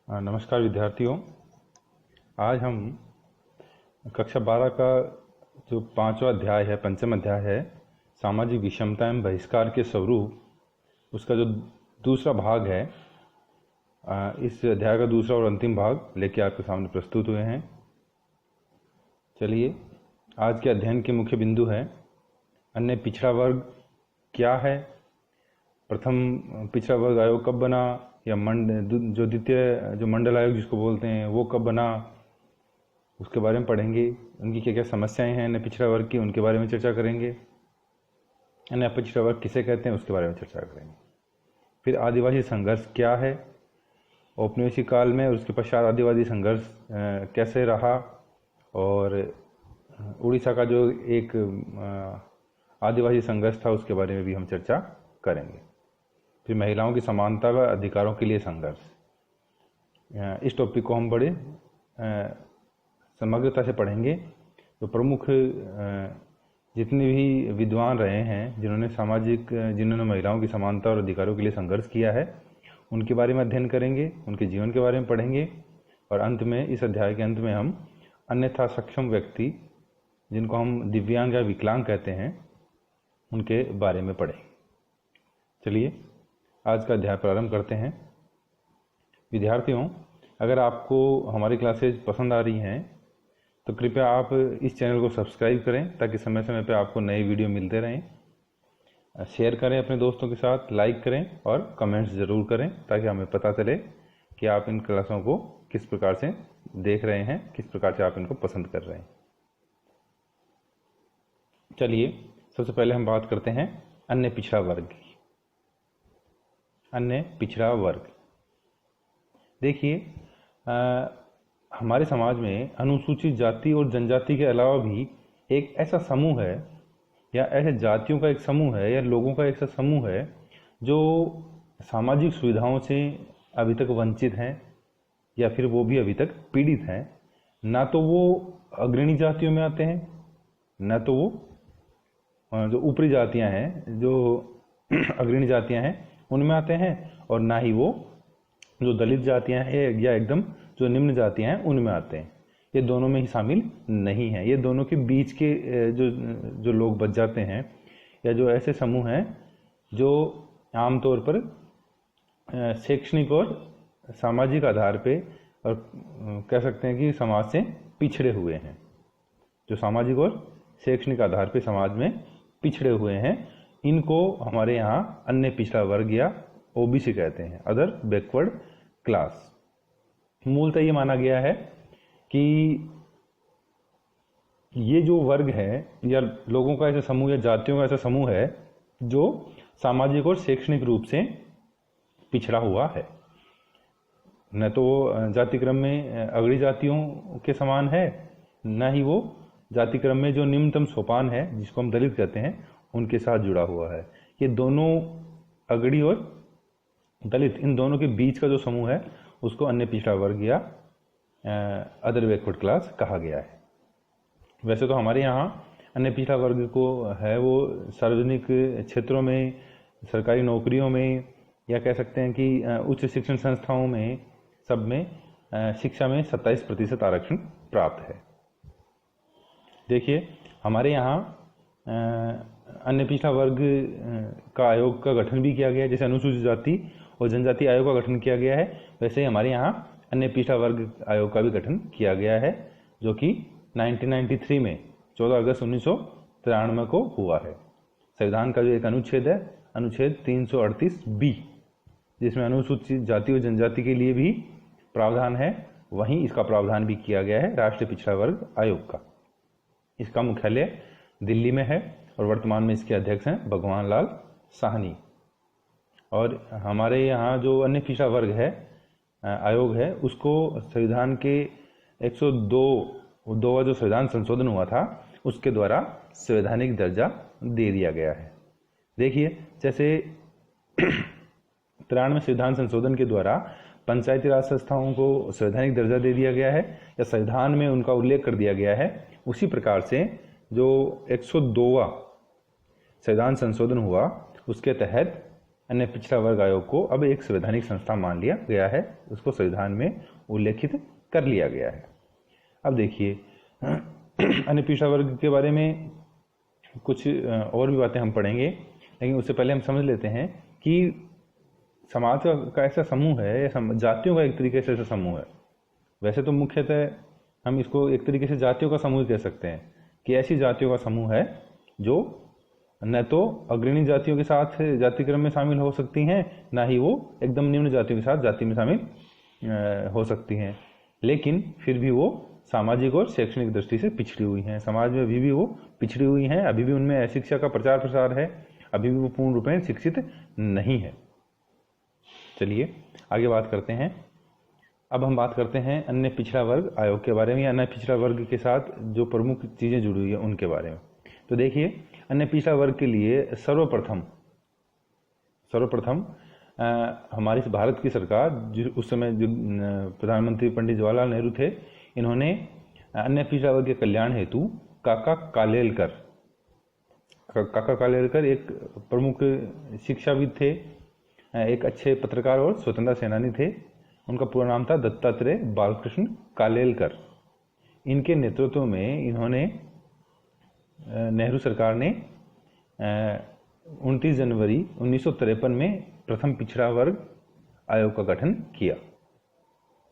नमस्कार विद्यार्थियों। आज हम कक्षा 12 का जो पांचवा अध्याय है, पंचम अध्याय है, सामाजिक विषमता एवं बहिष्कार के स्वरूप, उसका जो दूसरा भाग है, इस अध्याय का दूसरा और अंतिम भाग लेके आपके सामने प्रस्तुत हुए हैं। चलिए, आज के अध्ययन के मुख्य बिंदु है अन्य पिछड़ा वर्ग क्या है, प्रथम पिछड़ा वर्ग आयोग कब बना, या जो द्वितीय जो मंडल आयोग जिसको बोलते हैं वो कब बना, उसके बारे में पढ़ेंगे। उनकी क्या क्या समस्याएं हैं अन्य पिछड़ा वर्ग की, उनके बारे में चर्चा करेंगे। अन्य पिछड़ा वर्ग किसे कहते हैं उसके बारे में चर्चा करेंगे। फिर आदिवासी संघर्ष क्या है, औपनिवेशिक काल में और उसके पश्चात आदिवासी संघर्ष कैसे रहा, और उड़ीसा का जो एक आदिवासी संघर्ष था उसके बारे में भी हम चर्चा करेंगे। फिर महिलाओं की समानता व अधिकारों के लिए संघर्ष, इस टॉपिक को हम बड़े समग्रता से पढ़ेंगे। तो प्रमुख जितने भी विद्वान रहे हैं जिन्होंने महिलाओं की समानता और अधिकारों के लिए संघर्ष किया है, उनके बारे में अध्ययन करेंगे, उनके जीवन के बारे में पढ़ेंगे, और अंत में इस अध्याय के अंत में हम अन्यथा सक्षम व्यक्ति, जिनको हम दिव्यांग या विकलांग कहते हैं, उनके बारे में पढ़ेंगे। चलिए आज का अध्याय प्रारंभ करते हैं। विद्यार्थियों, अगर आपको हमारी क्लासेज पसंद आ रही हैं तो कृपया आप इस चैनल को सब्सक्राइब करें ताकि समय समय पर आपको नए वीडियो मिलते रहें। शेयर करें अपने दोस्तों के साथ, लाइक करें और कमेंट्स ज़रूर करें ताकि हमें पता चले कि आप इन क्लासों को किस प्रकार से देख रहे हैं, किस प्रकार से आप इनको पसंद कर रहे हैं। चलिए, सबसे पहले हम बात करते हैं अन्य पिछड़ा वर्ग की। अन्य पिछड़ा वर्ग, देखिए, हमारे समाज में अनुसूचित जाति और जनजाति के अलावा भी एक ऐसा समूह है, या ऐसे जातियों का एक समूह है, या लोगों का एक ऐसा समूह है जो सामाजिक सुविधाओं से अभी तक वंचित हैं, या फिर वो भी अभी तक पीड़ित हैं। ना तो वो अग्रणी जातियों में आते हैं, ना तो वो जो ऊपरी जातियां हैं, जो अग्रणी जातियां हैं उनमें आते हैं, और ना ही वो जो दलित जातियां हैं या एकदम जो निम्न जातियां हैं उनमें आते हैं। ये दोनों में ही शामिल नहीं है। ये दोनों के बीच के जो लोग बच जाते हैं, या जो ऐसे समूह हैं जो आमतौर पर शैक्षणिक और सामाजिक आधार पे, और कह सकते हैं कि समाज से पिछड़े हुए हैं, जो सामाजिक और शैक्षणिक आधार पे समाज में पिछड़े हुए हैं, इनको हमारे यहाँ अन्य पिछड़ा वर्ग या ओबीसी कहते हैं, अदर बैकवर्ड क्लास। मूलतः ये माना गया है कि ये जो वर्ग है, या लोगों का ऐसा समूह या जातियों का ऐसा समूह है जो सामाजिक और शैक्षणिक रूप से पिछड़ा हुआ है। न तो वो जाति क्रम में अग्रणी जातियों के समान है, न ही वो जाति क्रम में जो निम्नतम सोपान है जिसको हम दलित कहते हैं उनके साथ जुड़ा हुआ है। ये दोनों अग्रणी और दलित, इन दोनों के बीच का जो समूह है उसको अन्य पिछड़ा वर्ग या अदर बैकवर्ड क्लास कहा गया है। वैसे तो हमारे यहाँ अन्य पिछड़ा वर्ग को है वो सार्वजनिक क्षेत्रों में, सरकारी नौकरियों में, या कह सकते हैं कि उच्च शिक्षण संस्थाओं में, सब में शिक्षा में 27% आरक्षण प्राप्त है। देखिए, हमारे यहाँ अन्य पिछड़ा वर्ग का आयोग का गठन भी किया गया है। जैसे अनुसूचित जाति और जनजाति आयोग का गठन किया गया है, वैसे ही हमारे यहाँ अन्य पिछड़ा वर्ग आयोग का भी गठन किया गया है, जो कि 1993 में 14 अगस्त 1993 को हुआ है। संविधान का जो एक अनुच्छेद है, अनुच्छेद 338B, जिसमें अनुसूचित जाति और जनजाति के लिए भी प्रावधान है, वहीं इसका प्रावधान भी किया गया है राष्ट्रीय पिछड़ा वर्ग आयोग का। इसका मुख्यालय दिल्ली में है और वर्तमान में इसके अध्यक्ष हैं भगवान लाल साहनी। और हमारे यहाँ जो अन्य पिछड़ा वर्ग है आयोग है, उसको संविधान के 102वां जो संविधान संशोधन हुआ था उसके द्वारा संवैधानिक दर्जा दे दिया गया है। देखिए, जैसे 93 संविधान संशोधन के द्वारा पंचायती राज संस्थाओं को संवैधानिक दर्जा दे दिया गया है, या संविधान में उनका उल्लेख कर दिया गया है, उसी प्रकार से जो 102वां संविधान संशोधन हुआ उसके तहत अन्य पिछड़ा वर्ग आयोग को अब एक संवैधानिक संस्था मान लिया गया है, उसको संविधान में उल्लेखित कर लिया गया है। अब देखिए अन्य पिछड़ा वर्ग के बारे में कुछ और भी बातें हम पढ़ेंगे, लेकिन उससे पहले हम समझ लेते हैं कि समाज का ऐसा समूह है या जातियों का एक तरीके से ऐसा समूह है। वैसे तो मुख्यतः हम इसको एक तरीके से जातियों का समूह कह सकते हैं कि ऐसी जातियों का समूह है जो न तो अग्रणी जातियों के साथ जाति क्रम में शामिल हो सकती हैं, ना ही वो एकदम निम्न जातियों के साथ जाति में शामिल हो सकती हैं, लेकिन फिर भी वो सामाजिक और शैक्षणिक दृष्टि से पिछड़ी हुई हैं। समाज में अभी भी वो पिछड़ी हुई हैं, अभी भी उनमें अशिक्षा का प्रचार प्रसार है, अभी भी वो पूर्ण रूप में शिक्षित नहीं है। चलिए आगे बात करते हैं। अब हम बात करते हैं अन्य पिछड़ा वर्ग आयोग के बारे में, या अन्य पिछड़ा वर्ग के साथ जो प्रमुख चीज़ें जुड़ी हुई है उनके बारे में। तो देखिए अन्य पिछड़ा वर्ग के लिए सर्वप्रथम हमारी भारत की सरकार, जो उस समय जो प्रधानमंत्री पंडित जवाहरलाल नेहरू थे, इन्होंने अन्य पिछड़ा वर्ग के कल्याण हेतु काका कालेलकर एक प्रमुख शिक्षाविद थे, एक अच्छे पत्रकार और स्वतंत्रता सेनानी थे। उनका पूरा नाम था दत्तात्रेय बालकृष्ण कालेलकर। इनके नेतृत्व में इन्होंने नेहरू सरकार ने 29 जनवरी 1953 में प्रथम पिछड़ा वर्ग आयोग का गठन किया,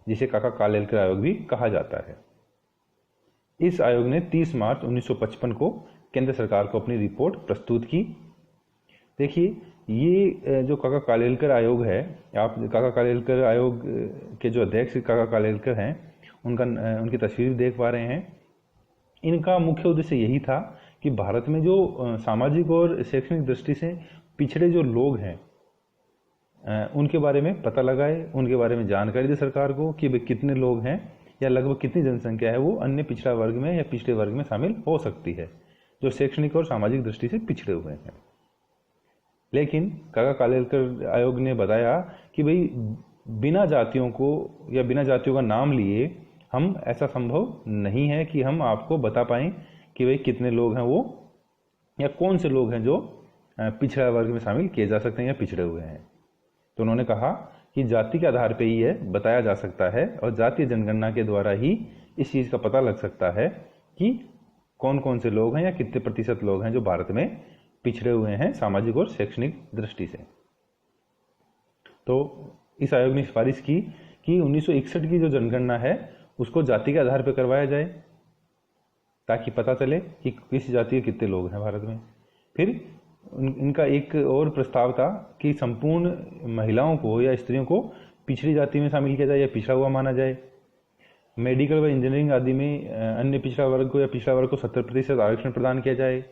जिसे काका कालेलकर आयोग भी कहा जाता है। इस आयोग ने 30 मार्च 1955 को केंद्र सरकार को अपनी रिपोर्ट प्रस्तुत की। देखिए ये जो काका कालेलकर आयोग है, आप काका कालेलकर आयोग के जो अध्यक्ष काका कालेलकर हैं उनकी तस्वीर देख पा रहे हैं। इनका मुख्य उद्देश्य यही था कि भारत में जो सामाजिक और शैक्षणिक दृष्टि से पिछड़े जो लोग हैं उनके बारे में पता लगाए, उनके बारे में जानकारी दे सरकार को कि वे कितने लोग हैं या लगभग कितनी जनसंख्या है वो अन्य पिछड़ा वर्ग में या पिछड़े वर्ग में शामिल हो सकती है, जो शैक्षणिक और सामाजिक दृष्टि से पिछड़े हुए हैं। लेकिन काका कालेलकर आयोग ने बताया कि भाई बिना जातियों को या बिना जातियों का नाम लिए हम ऐसा संभव नहीं है कि हम आपको बता पाएं कि भाई कितने लोग हैं वो या कौन से लोग हैं जो पिछड़ा वर्ग में शामिल किए जा सकते हैं या पिछड़े हुए हैं। तो उन्होंने कहा कि जाति के आधार पर ही यह बताया जा सकता है और जातीय जनगणना के द्वारा ही इस चीज़ का पता लग सकता है कि कौन कौन से लोग हैं या कितने प्रतिशत लोग हैं जो भारत में पिछड़े हुए हैं सामाजिक और शैक्षणिक दृष्टि से। तो इस आयोग ने सिफारिश की कि 1961 की जो जनगणना है उसको जाति के आधार पर करवाया जाए, ताकि पता चले कि किस जाति के कितने लोग हैं भारत में। फिर इनका एक और प्रस्ताव था कि संपूर्ण महिलाओं को या स्त्रियों को पिछड़ी जाति में शामिल किया जाए या पिछड़ा हुआ माना जाए। मेडिकल व इंजीनियरिंग आदि में अन्य पिछड़ा वर्ग को या पिछड़ा वर्ग को 70% आरक्षण प्रदान किया जाए।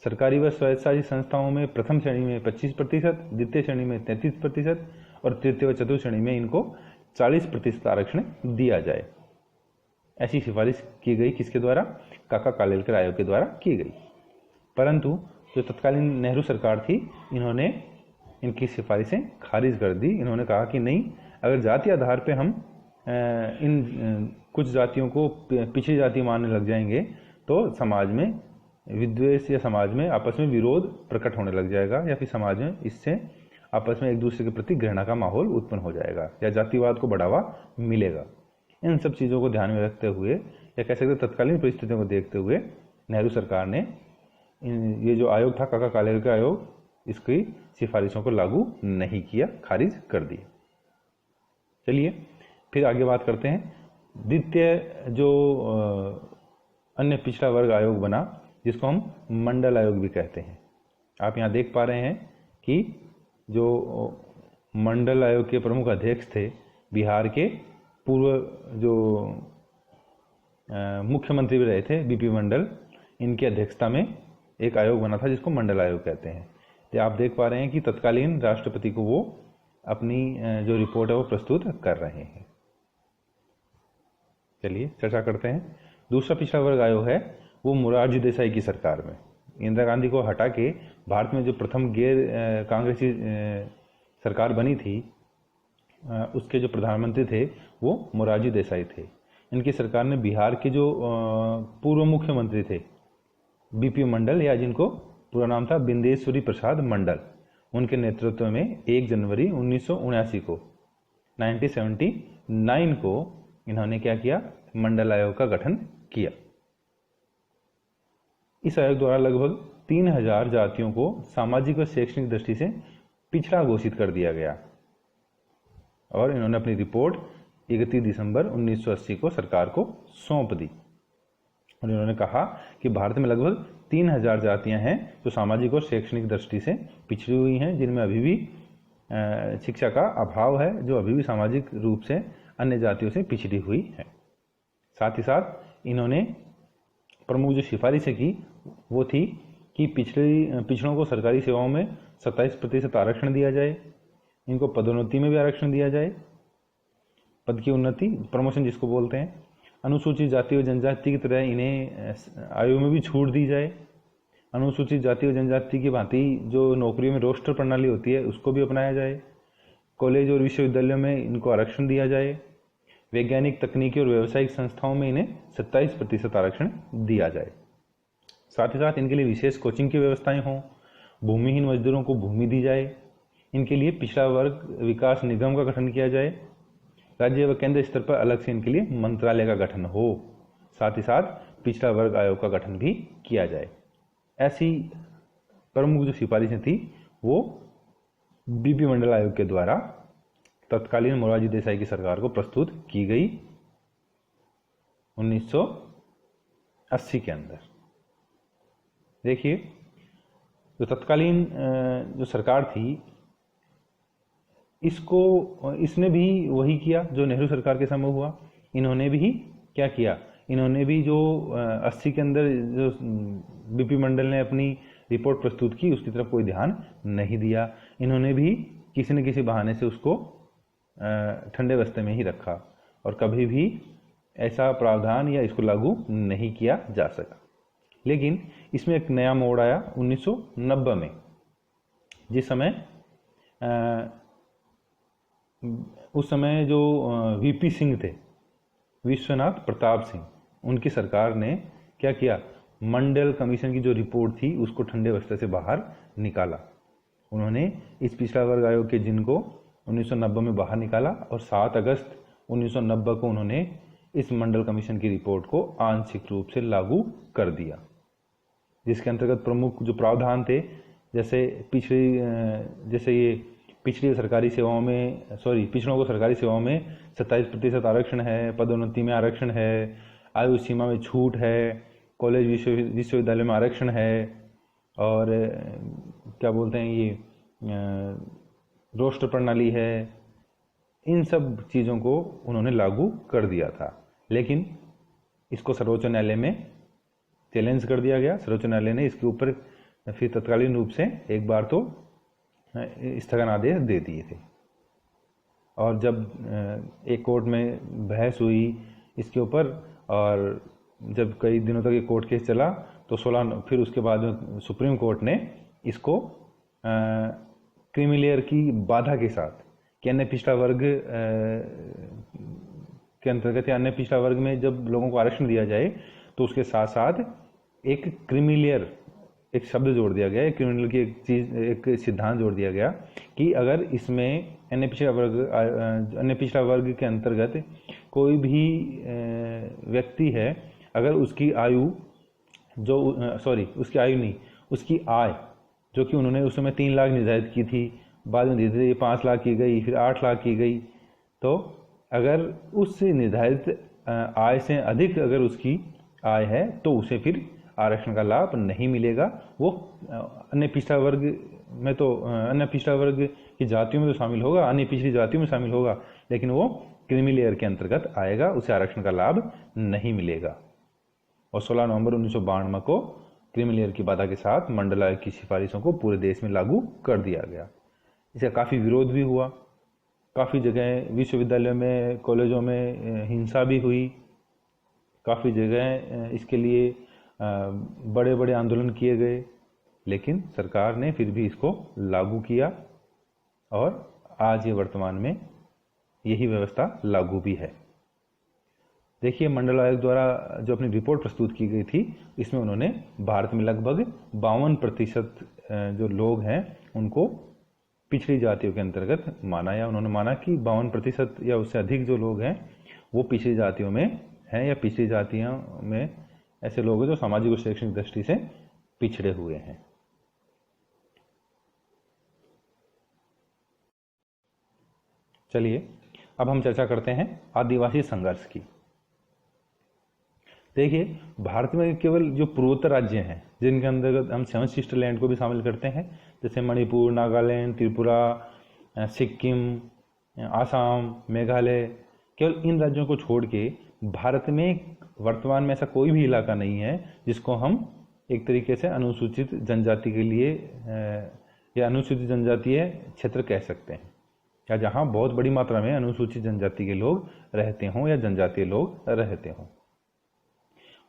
सरकारी व स्वायत्तशासी संस्थाओं में प्रथम श्रेणी में 25%, द्वितीय श्रेणी में 33% और तृतीय व चतुर्थ श्रेणी में इनको 40% आरक्षण दिया जाए। ऐसी सिफारिश की गई, किसके द्वारा? काका कालेलकर आयोग के द्वारा की गई। परंतु जो तत्कालीन नेहरू सरकार थी, इन्होंने इनकी सिफारिशें खारिज कर दी। इन्होंने कहा कि नहीं, अगर जाति आधार पर हम इन कुछ जातियों को पिछड़ी जाति मानने लग जाएंगे तो समाज में विद्वेष या समाज में आपस में विरोध प्रकट होने लग जाएगा, या फिर समाज में इससे आपस में एक दूसरे के प्रति घृणा का माहौल उत्पन्न हो जाएगा या जातिवाद को बढ़ावा मिलेगा। इन सब चीज़ों को ध्यान में रखते हुए या कह सकते तत्कालीन परिस्थितियों को देखते हुए नेहरू सरकार ने ये जो आयोग था काका कालेलकर आयोग, इसकी सिफारिशों को लागू नहीं किया, खारिज कर दिया। चलिए फिर आगे बात करते हैं। द्वितीय जो अन्य पिछड़ा वर्ग आयोग बना, जिसको हम मंडल आयोग भी कहते हैं। आप यहाँ देख पा रहे हैं कि जो मंडल आयोग के प्रमुख अध्यक्ष थे, बिहार के पूर्व जो मुख्यमंत्री भी रहे थे बीपी मंडल, इनकी अध्यक्षता में एक आयोग बना था जिसको मंडल आयोग कहते हैं। तो आप देख पा रहे हैं कि तत्कालीन राष्ट्रपति को वो अपनी जो रिपोर्ट है वो प्रस्तुत कर रहे हैं। चलिए चर्चा करते हैं। दूसरा पिछड़ा वर्ग आयोग है वो मोरारजी देसाई की सरकार में। इंदिरा गांधी को हटा के भारत में जो प्रथम गैर कांग्रेसी सरकार बनी थी, उसके जो प्रधानमंत्री थे वो मोरारजी देसाई थे। इनकी सरकार ने बिहार के जो पूर्व मुख्यमंत्री थे बीपी मंडल, या जिनको पूरा नाम था बिंदेश्वरी प्रसाद मंडल, उनके नेतृत्व में 1 जनवरी 1979 को 1979 को इन्होंने क्या किया, मंडल आयोग का गठन किया। इस आयोग द्वारा लगभग 3000 जातियों को सामाजिक व शैक्षणिक दृष्टि से पिछड़ा घोषित कर दिया गया और इन्होंने अपनी रिपोर्ट 31 दिसंबर 1980 को सरकार को सौंप दी। और इन्होंने कहा कि भारत में लगभग 3000 जातियां हैं जो सामाजिक और शैक्षणिक दृष्टि से पिछड़ी हुई हैं, जिनमें अभी भी शिक्षा का अभाव है, जो अभी भी सामाजिक रूप से अन्य जातियों से पिछड़ी हुई है। साथ ही साथ इन्होंने प्रमुख जो सिफारिशें की वो थी कि पिछड़ों को सरकारी सेवाओं में 27% आरक्षण दिया जाए, इनको पदोन्नति में भी आरक्षण दिया जाए, पद की उन्नति, प्रमोशन जिसको बोलते हैं, अनुसूचित जाति और जनजाति की तरह इन्हें आयु में भी छूट दी जाए, अनुसूचित जाति और जनजाति की भांति जो नौकरियों में रोस्टर प्रणाली होती है उसको भी अपनाया जाए, कॉलेज और विश्वविद्यालयों में इनको आरक्षण दिया जाए, वैज्ञानिक, तकनीकी और व्यावसायिक संस्थाओं में इन्हें 27% आरक्षण दिया जाए। साथ ही साथ इनके लिए विशेष कोचिंग की व्यवस्थाएं हों, भूमिहीन मजदूरों को भूमि दी जाए, इनके लिए पिछड़ा वर्ग विकास निगम का गठन किया जाए, राज्य व केंद्र स्तर पर अलग से इनके लिए मंत्रालय का गठन हो, साथ ही साथ पिछड़ा वर्ग आयोग का गठन भी किया जाए। ऐसी प्रमुख जो सिफारिशें थी वो बीपी मंडल आयोग के द्वारा तत्कालीन मोरारजी देसाई की सरकार को प्रस्तुत की गई 1980 के अंदर। देखिए, जो तत्कालीन जो सरकार थी इसने भी वही किया जो नेहरू सरकार के समय हुआ। इन्होंने भी क्या किया, इन्होंने भी जो 80 के अंदर जो बीपी मंडल ने अपनी रिपोर्ट प्रस्तुत की उसकी तरफ कोई ध्यान नहीं दिया। इन्होंने भी किसी न किसी बहाने से उसको ठंडे बस्ते में ही रखा और कभी भी ऐसा प्रावधान या इसको लागू नहीं किया जा सका। लेकिन इसमें एक नया मोड़ आया 1990 में, जिस समय उस समय जो वीपी सिंह थे, विश्वनाथ प्रताप सिंह, उनकी सरकार ने क्या किया, मंडल कमीशन की जो रिपोर्ट थी उसको ठंडे बस्ते से बाहर निकाला। उन्होंने इस पिछड़ा वर्ग आयोग के जिनको 1990 में बाहर निकाला और 7 अगस्त 1990 को उन्होंने इस मंडल कमीशन की रिपोर्ट को आंशिक रूप से लागू कर दिया, जिसके अंतर्गत प्रमुख जो प्रावधान थे जैसे पिछड़ी सरकारी सेवाओं में पिछड़ों को सरकारी सेवाओं में 27% आरक्षण है, पदोन्नति में आरक्षण है, आयु सीमा में छूट है, कॉलेज विश्वविद्यालय में आरक्षण है और क्या बोलते हैं ये रोस्टर प्रणाली है। इन सब चीज़ों को उन्होंने लागू कर दिया था, लेकिन इसको सर्वोच्च न्यायालय में चैलेंज कर दिया गया। सर्वोच्च न्यायालय ने इसके ऊपर फिर तत्कालीन रूप से एक बार तो स्थगन आदेश दे दिए थे और जब एक कोर्ट में बहस हुई इसके ऊपर और जब कई दिनों तक ये कोर्ट केस चला तो फिर उसके बाद में सुप्रीम कोर्ट ने इसको क्रीमी लेयर की बाधा के साथ कि अन्य पिछड़ा वर्ग के अंतर्गत या अन्य पिछड़ा वर्ग में जब लोगों को आरक्षण दिया जाए तो उसके साथ साथ एक क्रीमी लेयर एक शब्द जोड़ दिया गया, क्रिमिनल की एक सिद्धांत जोड़ दिया गया कि अगर इसमें अन्य पिछड़ा वर्ग के अंतर्गत कोई भी व्यक्ति है, अगर उसकी आयु उसकी आय जो कि उन्होंने उस समय 3 लाख निर्धारित की थी, बाद में धीरे धीरे 5 लाख की गई, फिर 8 लाख की गई, तो अगर उस निर्धारित आय से अधिक अगर उसकी आय है तो उसे फिर आरक्षण का लाभ नहीं मिलेगा। वो अन्य पिछड़ा वर्ग में तो अन्य पिछड़ा वर्ग की जातियों में तो शामिल होगा, अन्य पिछड़ी जातियों में शामिल होगा, लेकिन वो क्रीमी लेयर के अंतर्गत आएगा, उसे आरक्षण का लाभ नहीं मिलेगा। और 16 नवंबर 1992 को क्रीमी लेयर की बाधा के साथ मंडल आयोग की सिफारिशों को पूरे देश में लागू कर दिया गया। इसका काफ़ी विरोध भी हुआ, काफ़ी जगह विश्वविद्यालयों में, कॉलेजों में हिंसा भी हुई, काफ़ी जगह इसके लिए बड़े बड़े आंदोलन किए गए, लेकिन सरकार ने फिर भी इसको लागू किया और आज ये वर्तमान में यही व्यवस्था लागू भी है। देखिए, मंडल आयोग द्वारा जो अपनी रिपोर्ट प्रस्तुत की गई थी, इसमें उन्होंने भारत में लगभग 52% जो लोग हैं उनको पिछड़ी जातियों के अंतर्गत माना, या उन्होंने माना कि 52% या उससे अधिक जो लोग हैं वो पिछड़ी जातियों में हैं, या पिछड़ी जातियों में ऐसे लोग हैं जो सामाजिक और शैक्षणिक दृष्टि से पिछड़े हुए हैं। चलिए अब हम चर्चा करते हैं आदिवासी संघर्ष की। देखिए, भारत में केवल जो पूर्वोत्तर राज्य हैं, जिनके अंतर्गत हम 7 सिस्टर लैंड को भी शामिल करते हैं, जैसे मणिपुर, नागालैंड, त्रिपुरा, सिक्किम, आसाम, मेघालय, केवल इन राज्यों को छोड़ के भारत में वर्तमान में ऐसा कोई भी इलाका नहीं है जिसको हम एक तरीके से अनुसूचित जनजाति के लिए या अनुसूचित जनजातीय क्षेत्र कह सकते हैं, या जहाँ बहुत बड़ी मात्रा में अनुसूचित जनजाति के लोग रहते हों या जनजातीय लोग रहते हों।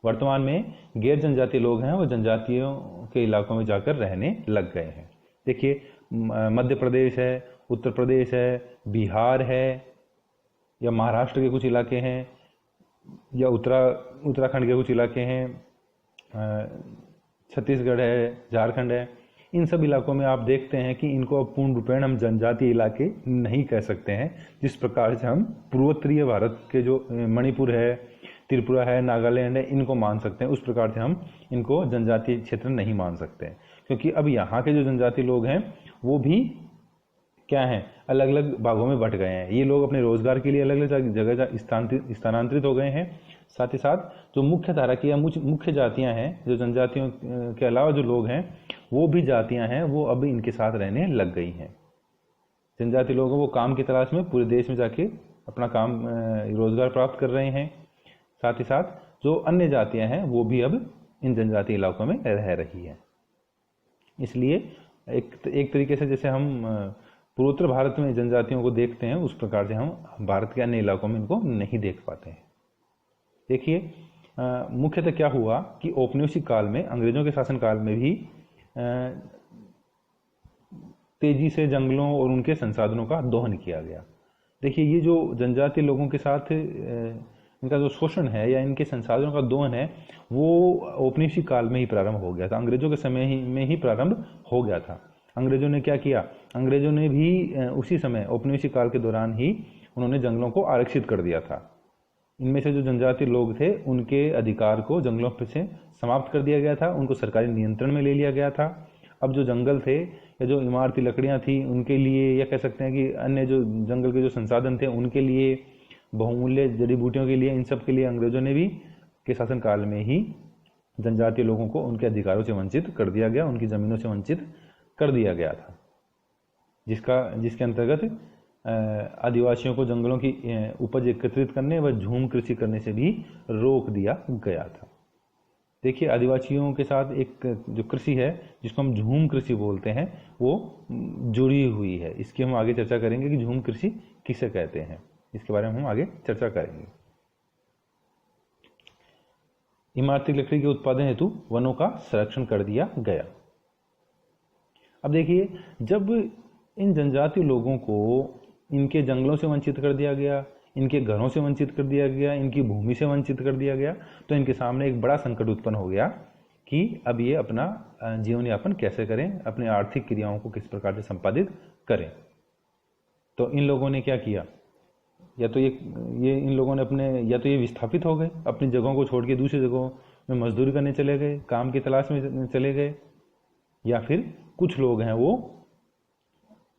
वर्तमान में गैर जनजातीय लोग हैं वो जनजातियों के इलाकों में जाकर रहने लग गए हैं। देखिए, मध्य प्रदेश है, उत्तर प्रदेश है, बिहार है, या महाराष्ट्र के कुछ इलाके हैं, या उत्तराखंड के कुछ इलाके हैं, छत्तीसगढ़ है, झारखंड है। इन सब इलाकों में आप देखते हैं कि इनको अब पूर्ण रूपेण हम जनजातीय इलाके नहीं कह सकते हैं। जिस प्रकार से हम पूर्वोत्तरीय भारत के जो मणिपुर है, त्रिपुरा है, नागालैंड है, इनको मान सकते हैं, उस प्रकार से हम इनको जनजातीय क्षेत्र नहीं मान सकते हैं, क्योंकि अब यहाँ के जो जनजातीय लोग हैं वो भी क्या हैं, अलग अलग भागों में बंट गए हैं। ये लोग अपने रोजगार के लिए अलग अलग जगह स्थानांतरित हो गए हैं। साथ ही साथ जो मुख्य धारा की या मुख्य जातियां हैं, जो जनजातियों के अलावा जो लोग हैं वो भी जातियां हैं, वो अब इनके साथ रहने लग गई हैं। जनजातीय लोग वो काम की तलाश में पूरे देश में जाके अपना काम रोजगार प्राप्त कर रहे हैं। साथ ही साथ जो अन्य जातियां हैं वो भी अब इन जनजातीय इलाकों में रह रही है। इसलिए एक तरीके से जैसे हम पूर्वोत्तर भारत में जनजातियों को देखते हैं, उस प्रकार से हम भारत के अन्य इलाकों में इनको नहीं देख पाते हैं। देखिए, मुख्यतः क्या हुआ कि औपनिवेशिक काल में, अंग्रेजों के शासन काल में भी तेजी से जंगलों और उनके संसाधनों का दोहन किया गया। देखिए, ये जो जनजातीय लोगों के साथ इनका जो शोषण है या इनके संसाधनों का दोहन है, वो औपनिवेशिक काल में ही प्रारंभ हो गया था, अंग्रेजों के समय में ही प्रारंभ हो गया था। अंग्रेजों ने क्या किया, अंग्रेजों ने भी उसी समय औपनिवेशिक काल के दौरान ही उन्होंने जंगलों को आरक्षित कर दिया था। इनमें से जो जनजातीय लोग थे उनके अधिकार को जंगलों पर से समाप्त कर दिया गया था, उनको सरकारी नियंत्रण में ले लिया गया था। अब जो जंगल थे या जो इमारती लकड़ियां थी उनके लिए, या कह सकते हैं कि अन्य जो जंगल के जो संसाधन थे उनके लिए, बहुमूल्य जड़ी बूटियों के लिए, इन सब के लिए अंग्रेजों ने भी के शासन काल में ही जनजातीय लोगों को उनके अधिकारों से वंचित कर दिया गया, उनकी जमीनों से वंचित कर दिया गया था, जिसके अंतर्गत आदिवासियों को जंगलों की उपज एकत्रित करने व झूम कृषि करने से भी रोक दिया गया था। देखिए, आदिवासियों के साथ एक जो कृषि है जिसको हम झूम कृषि बोलते हैं वो जुड़ी हुई है। इसकी हम आगे चर्चा करेंगे कि झूम कृषि किसे कहते हैं, इसके बारे में हम आगे चर्चा करेंगे। इमारती लकड़ी के उत्पादन हेतु वनों का संरक्षण कर दिया गया। अब देखिए, जब इन जनजातीय लोगों को इनके जंगलों से वंचित कर दिया गया, इनके घरों से वंचित कर दिया गया, इनकी भूमि से वंचित कर दिया गया, तो इनके सामने एक बड़ा संकट उत्पन्न हो गया कि अब ये अपना जीवन यापन कैसे करें, अपनी आर्थिक क्रियाओं को किस प्रकार से संपादित करें। तो इन लोगों ने क्या किया, या तो ये इन लोगों ने या तो ये विस्थापित हो गए, अपनी जगहों को छोड़ के दूसरी जगहों में मजदूरी करने चले गए, काम की तलाश में चले गए, या फिर कुछ लोग हैं वो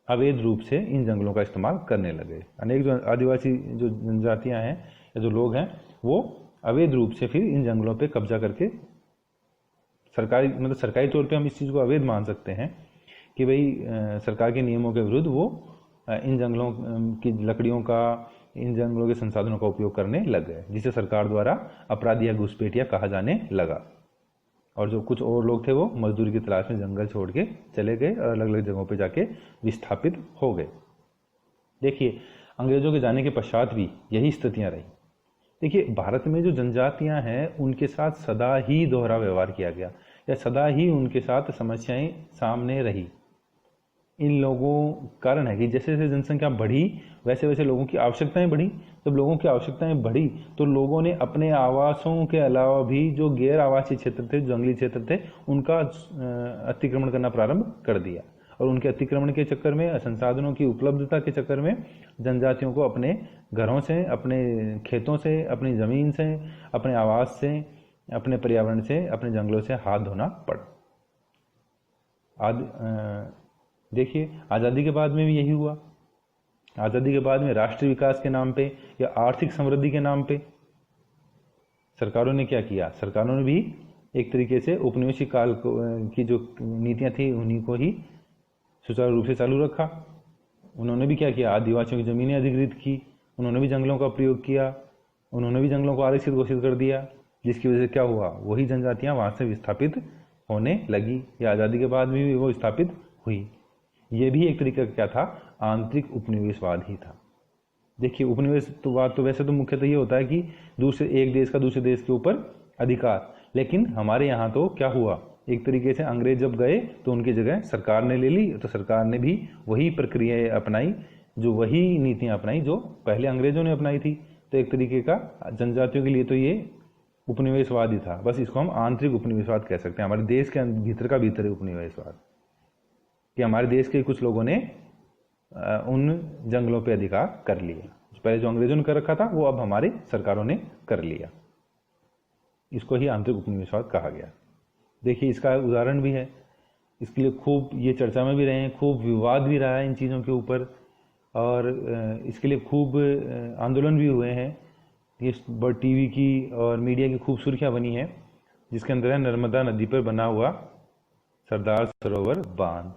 अवैध रूप से इन जंगलों का इस्तेमाल करने लगे। अनेक जो आदिवासी जो जनजातियां हैं या जो लोग हैं वो अवैध रूप से फिर इन जंगलों पे कब्जा करके सरकारी तौर पे हम इस चीज़ को अवैध मान सकते हैं कि भाई सरकार के नियमों के विरुद्ध वो इन जंगलों की लकड़ियों का, इन जंगलों के संसाधनों का उपयोग करने लग गए, जिसे सरकार द्वारा अपराधी या घुसपैठिया कहा जाने लगा। और जो कुछ और लोग थे वो मजदूरी की तलाश में जंगल छोड़ के चले गए और अलग अलग जगहों पे जाके विस्थापित हो गए। देखिए, अंग्रेजों के जाने के पश्चात भी यही स्थितियां रही। देखिए, भारत में जो जनजातियां हैं उनके साथ सदा ही दोहरा व्यवहार किया गया, या सदा ही उनके साथ समस्याएं सामने रही। इन लोगों कारण है कि जैसे जैसे जनसंख्या बढ़ी वैसे वैसे लोगों की आवश्यकताएं बढ़ी। जब लोगों की आवश्यकताएं बढ़ी तो लोगों ने अपने आवासों के अलावा भी जो गैर आवासीय क्षेत्र थे, जंगली क्षेत्र थे, उनका अतिक्रमण करना प्रारंभ कर दिया। और उनके अतिक्रमण के चक्कर में, संसाधनों की उपलब्धता के चक्कर में जनजातियों को अपने घरों से, अपने खेतों से, अपनी ज़मीन से, अपने आवास से, अपने पर्यावरण से, अपने जंगलों से हाथ धोना पड़ा। देखिए आज़ादी के बाद में भी यही हुआ। आज़ादी के बाद में राष्ट्रीय विकास के नाम पे या आर्थिक समृद्धि के नाम पे सरकारों ने क्या किया? सरकारों ने भी एक तरीके से उपनिवेशिक काल की जो नीतियां थी उन्हीं को ही सुचारू रूप से चालू रखा। उन्होंने भी क्या किया? आदिवासियों की ज़मीनें अधिग्रहित की, उन्होंने भी जंगलों का प्रयोग किया, उन्होंने भी जंगलों को आरक्षित घोषित कर दिया, जिसकी वजह से क्या हुआ? वही जनजातियां वहाँ से विस्थापित होने लगी, या आज़ादी के बाद भी वो स्थापित हुई। ये भी एक तरीके का क्या था? आंतरिक उपनिवेशवाद ही था। देखिए उपनिवेशवाद तो वैसे तो मुख्यतः ये होता है कि दूसरे एक देश का दूसरे देश के ऊपर अधिकार, लेकिन हमारे यहाँ तो क्या हुआ? एक तरीके से अंग्रेज जब गए तो उनकी जगह सरकार ने ले ली, तो सरकार ने भी वही प्रक्रियाएं अपनाई, जो वही नीतियां अपनाई जो पहले अंग्रेजों ने अपनाई थी। तो एक तरीके का जनजातियों के लिए तो ये उपनिवेशवाद ही था। बस इसको हम आंतरिक उपनिवेशवाद कह सकते हैं, हमारे देश के भीतर का भीतर उपनिवेशवाद, कि हमारे देश के कुछ लोगों ने उन जंगलों पे अधिकार कर लिया। पहले जो अंग्रेजों ने कर रखा था वो अब हमारी सरकारों ने कर लिया। इसको ही आंतरिक उपनिवेशवाद कहा गया। देखिए इसका उदाहरण भी है, इसके लिए खूब ये चर्चा में भी रहे हैं, खूब विवाद भी रहा है इन चीज़ों के ऊपर, और इसके लिए खूब आंदोलन भी हुए हैं। ये टीवी की और मीडिया की खूब सुर्खियाँ बनी है, जिसके अंदर है नर्मदा नदी पर बना हुआ सरदार सरोवर बांध।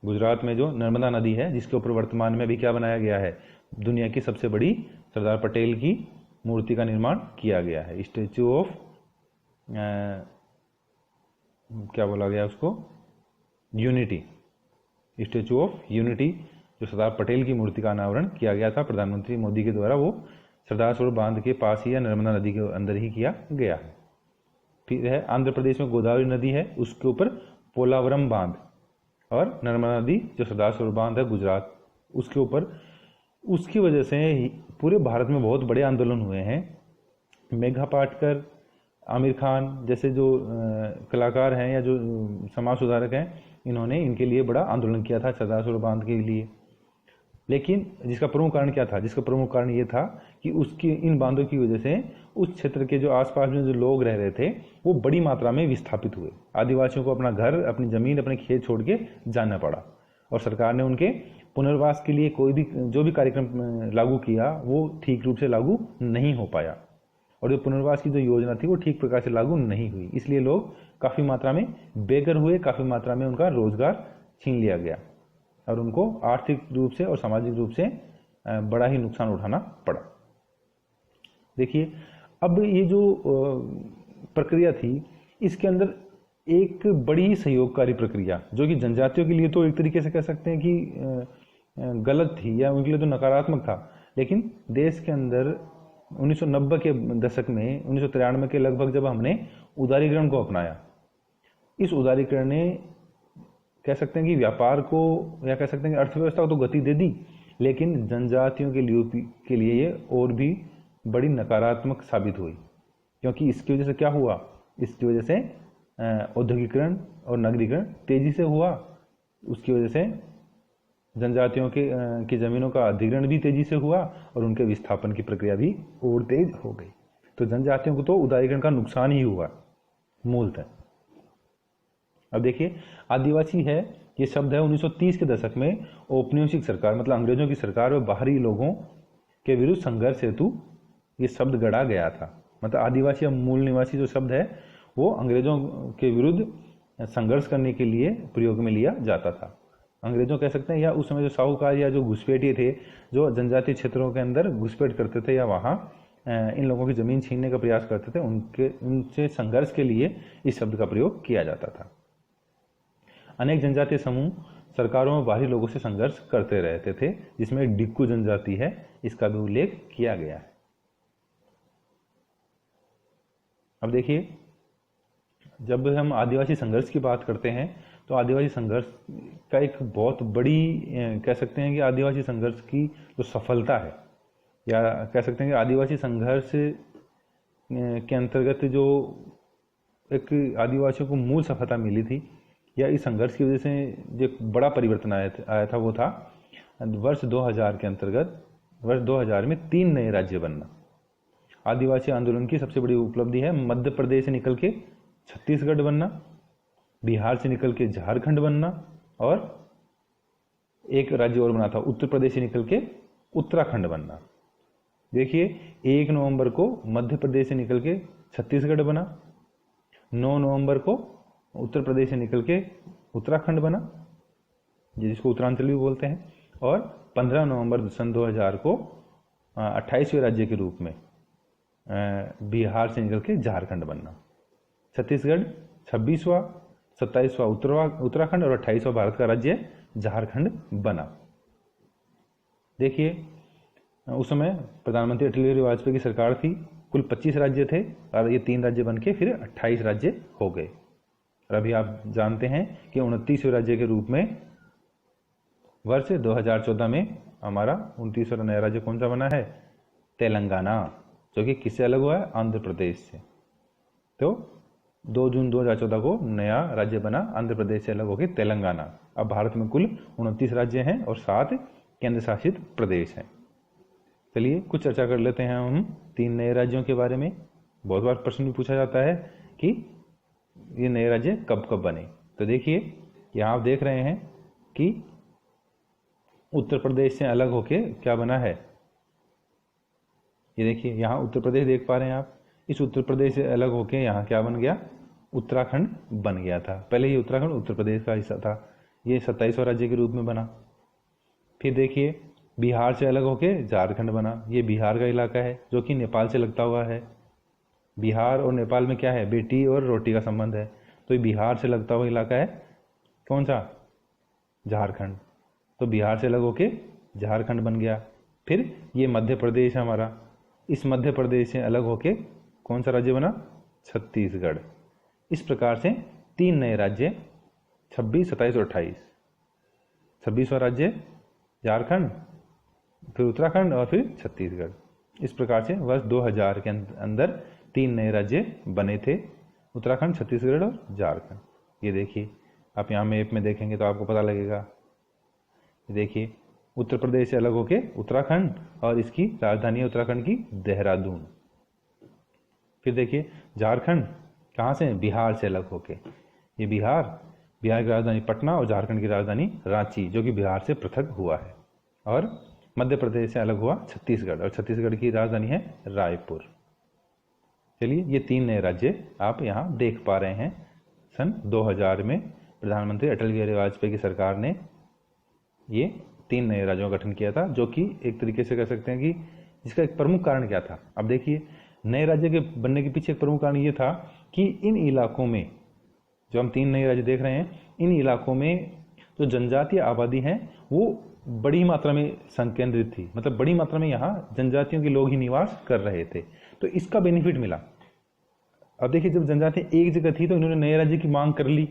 गुजरात में जो नर्मदा नदी है, जिसके ऊपर वर्तमान में भी क्या बनाया गया है? दुनिया की सबसे बड़ी सरदार पटेल की मूर्ति का निर्माण किया गया है। स्टैचू ऑफ क्या बोला गया उसको? यूनिटी। स्टैचू ऑफ यूनिटी, जो सरदार पटेल की मूर्ति का अनावरण किया गया था प्रधानमंत्री मोदी के द्वारा, वो सरदार सरोवर बांध के पास ही या नर्मदा नदी के अंदर ही किया गया है। फिर है आंध्र प्रदेश में गोदावरी नदी है, उसके ऊपर पोलावरम बांध, और नर्मदा नदी जो सरदार सरोवर बांध है गुजरात, उसके ऊपर। उसकी वजह से पूरे भारत में बहुत बड़े आंदोलन हुए हैं। मेघा पाटकर, आमिर खान जैसे जो कलाकार हैं या जो समाज सुधारक हैं, इन्होंने इनके लिए बड़ा आंदोलन किया था सरदार सरोवर बांध के लिए। लेकिन जिसका प्रमुख कारण क्या था? जिसका प्रमुख कारण ये था कि उसकी इन बांधों की वजह से उस क्षेत्र के जो आसपास में जो लोग रह रहे थे वो बड़ी मात्रा में विस्थापित हुए। आदिवासियों को अपना घर, अपनी ज़मीन, अपने खेत छोड़ के जाना पड़ा, और सरकार ने उनके पुनर्वास के लिए कोई भी जो भी कार्यक्रम लागू किया वो ठीक रूप से लागू नहीं हो पाया, और जो पुनर्वास की जो योजना थी वो ठीक प्रकार से लागू नहीं हुई। इसलिए लोग काफ़ी मात्रा में बेघर हुए, काफ़ी मात्रा में उनका रोजगार छीन लिया गया, और उनको आर्थिक रूप से और सामाजिक रूप से बड़ा ही नुकसान उठाना पड़ा। देखिए अब ये जो प्रक्रिया थी, इसके अंदर एक बड़ी सहयोगकारी प्रक्रिया, जो कि जनजातियों के लिए तो एक तरीके से कह सकते हैं कि गलत थी या उनके लिए तो नकारात्मक था, लेकिन देश के अंदर 1990 के दशक में, 1993 के लगभग जब हमने उदारीकरण को अपनाया, इस उदारीकरण ने कह सकते हैं कि व्यापार को या कह सकते हैं कि अर्थव्यवस्था को तो गति दे दी, लेकिन जनजातियों के लिए ये और भी बड़ी नकारात्मक साबित हुई। क्योंकि इसकी वजह से क्या हुआ? इसकी वजह से औद्योगिकरण और नगरीकरण तेजी से हुआ, उसकी वजह से जनजातियों की ज़मीनों का अधिग्रहण भी तेजी से हुआ, और उनके विस्थापन की प्रक्रिया भी और तेज हो गई। तो जनजातियों को तो उदारीकरण का नुकसान ही हुआ मूलतः। अब देखिए आदिवासी है, ये शब्द है 1930 के दशक में औपनिवेशिक सरकार, मतलब अंग्रेजों की सरकार और बाहरी लोगों के विरुद्ध संघर्ष हेतु ये शब्द गढ़ा गया था। मतलब आदिवासी या मूल निवासी जो शब्द है वो अंग्रेजों के विरुद्ध संघर्ष करने के लिए प्रयोग में लिया जाता था। अंग्रेजों कह सकते हैं, या उस समय जो साहूकार या जो घुसपैठिए थे, जो जनजातीय क्षेत्रों के अंदर घुसपैठ करते थे या वहाँ इन लोगों की ज़मीन छीनने का प्रयास करते थे, उनसे संघर्ष के लिए इस शब्द का प्रयोग किया जाता था। अनेक जनजातीय समूह सरकारों में बाहरी लोगों से संघर्ष करते रहते थे, जिसमें डिक्कू जनजाति है, इसका भी उल्लेख किया गया है। अब देखिए जब हम आदिवासी संघर्ष की बात करते हैं तो आदिवासी संघर्ष का एक बहुत बड़ी कह सकते हैं कि आदिवासी संघर्ष की जो सफलता है, या कह सकते हैं कि आदिवासी संघर्ष के अंतर्गत जो एक आदिवासियों को मूल सफलता मिली थी, या इस संघर्ष की वजह से जो बड़ा परिवर्तन आया था वो था वर्ष 2000 के अंतर्गत वर्ष 2000 में 3 नए राज्य बनना। आदिवासी आंदोलन की सबसे बड़ी उपलब्धि है मध्य प्रदेश से निकल के छत्तीसगढ़ बनना, बिहार से निकल के झारखंड बनना, और एक राज्य और बना था उत्तर प्रदेश से निकल के उत्तराखंड बनना। देखिए 1 नवंबर को मध्य प्रदेश से निकल के छत्तीसगढ़ बना, 9 नवंबर को उत्तर प्रदेश से निकल के उत्तराखंड बना जिसको उत्तरांचल भी बोलते हैं, और 15 नवंबर सन 2000 को 28वें राज्य के रूप में बिहार से निकल के झारखंड बनना। छत्तीसगढ़ 26वां, 27वां उत्तराखंड और 28वां भारत का राज्य झारखंड बना। देखिए उस समय प्रधानमंत्री अटल बिहारी वाजपेयी की सरकार थी, कुल 25 राज्य थे और ये 3 राज्य बन के फिर 28 राज्य हो गए। और अभी आप जानते हैं कि 29वें राज्य के रूप में वर्ष 2014 में हमारा 29वां नया राज्य कौन सा बना है? तेलंगाना, जो कि किससे अलग हुआ है? आंध्र प्रदेश से। तो 2 जून 2014 को नया राज्य बना आंध्र प्रदेश से अलग होकर तेलंगाना। अब भारत में कुल 29 राज्य हैं और 7 केंद्र शासित प्रदेश हैं। चलिए कुछ चर्चा कर लेते हैं हम 3 नए राज्यों के बारे में। बहुत बार प्रश्न भी पूछा जाता है कि ये नए राज्य कब कब बने। तो देखिए यहाँ आप देख रहे हैं कि उत्तर प्रदेश से अलग होके क्या बना है। ये देखिए यहाँ उत्तर प्रदेश देख पा रहे हैं आप। इस उत्तर प्रदेश से अलग होके यहाँ क्या बन गया? उत्तराखंड बन गया था। पहले ये उत्तराखंड उत्तर प्रदेश का हिस्सा था, ये 27वां राज्य के रूप में बना। फिर देखिए बिहार से अलग होके झारखंड बना। ये बिहार का इलाका है जो कि नेपाल से लगता हुआ है। बिहार और नेपाल में क्या है? बेटी और रोटी का संबंध है। तो ये बिहार से लगता हुआ इलाका है कौन सा? झारखंड। तो बिहार से अलग होके झारखंड बन गया। फिर ये मध्य प्रदेश है हमारा, इस मध्य प्रदेश से अलग होके कौन सा राज्य बना? छत्तीसगढ़। इस प्रकार से 3 नए राज्य 26, 27 और 28। 26वां राज्य झारखंड, फिर उत्तराखंड और फिर छत्तीसगढ़। इस प्रकार से वर्ष 2000 के अंदर 3 नए राज्य बने थे, उत्तराखंड, छत्तीसगढ़ और झारखंड। ये देखिए आप यहाँ मैप में देखेंगे तो आपको पता लगेगा। देखिए उत्तर प्रदेश से अलग होके उत्तराखंड और इसकी राजधानी है उत्तराखंड की देहरादून। फिर देखिए झारखंड कहाँ से? बिहार से अलग होके। ये बिहार की राजधानी पटना और झारखंड की राजधानी रांची, जो कि बिहार से पृथक हुआ है। और मध्य प्रदेश से अलग हुआ छत्तीसगढ़ और छत्तीसगढ़ की राजधानी है रायपुर। चलिए ये 3 नए राज्य आप यहाँ देख पा रहे हैं। सन 2000 में प्रधानमंत्री अटल बिहारी वाजपेयी की सरकार ने ये 3 नए राज्यों का गठन किया था, जो कि एक तरीके से कह सकते हैं कि जिसका एक प्रमुख कारण क्या था। अब देखिए नए राज्य के बनने के पीछे एक प्रमुख कारण ये था कि इन इलाकों में जो हम 3 नए राज्य देख रहे हैं, इन इलाकों में जो जनजातीय आबादी है वो बड़ी मात्रा में संकेंद्रित थी। मतलब बड़ी मात्रा में यहाँ जनजातियों के लोग ही निवास कर रहे थे, तो इसका बेनिफिट मिला। अब देखिए जब जनजातियाँ एक जगह थी तो इन्होंने नए राज्य की मांग कर ली।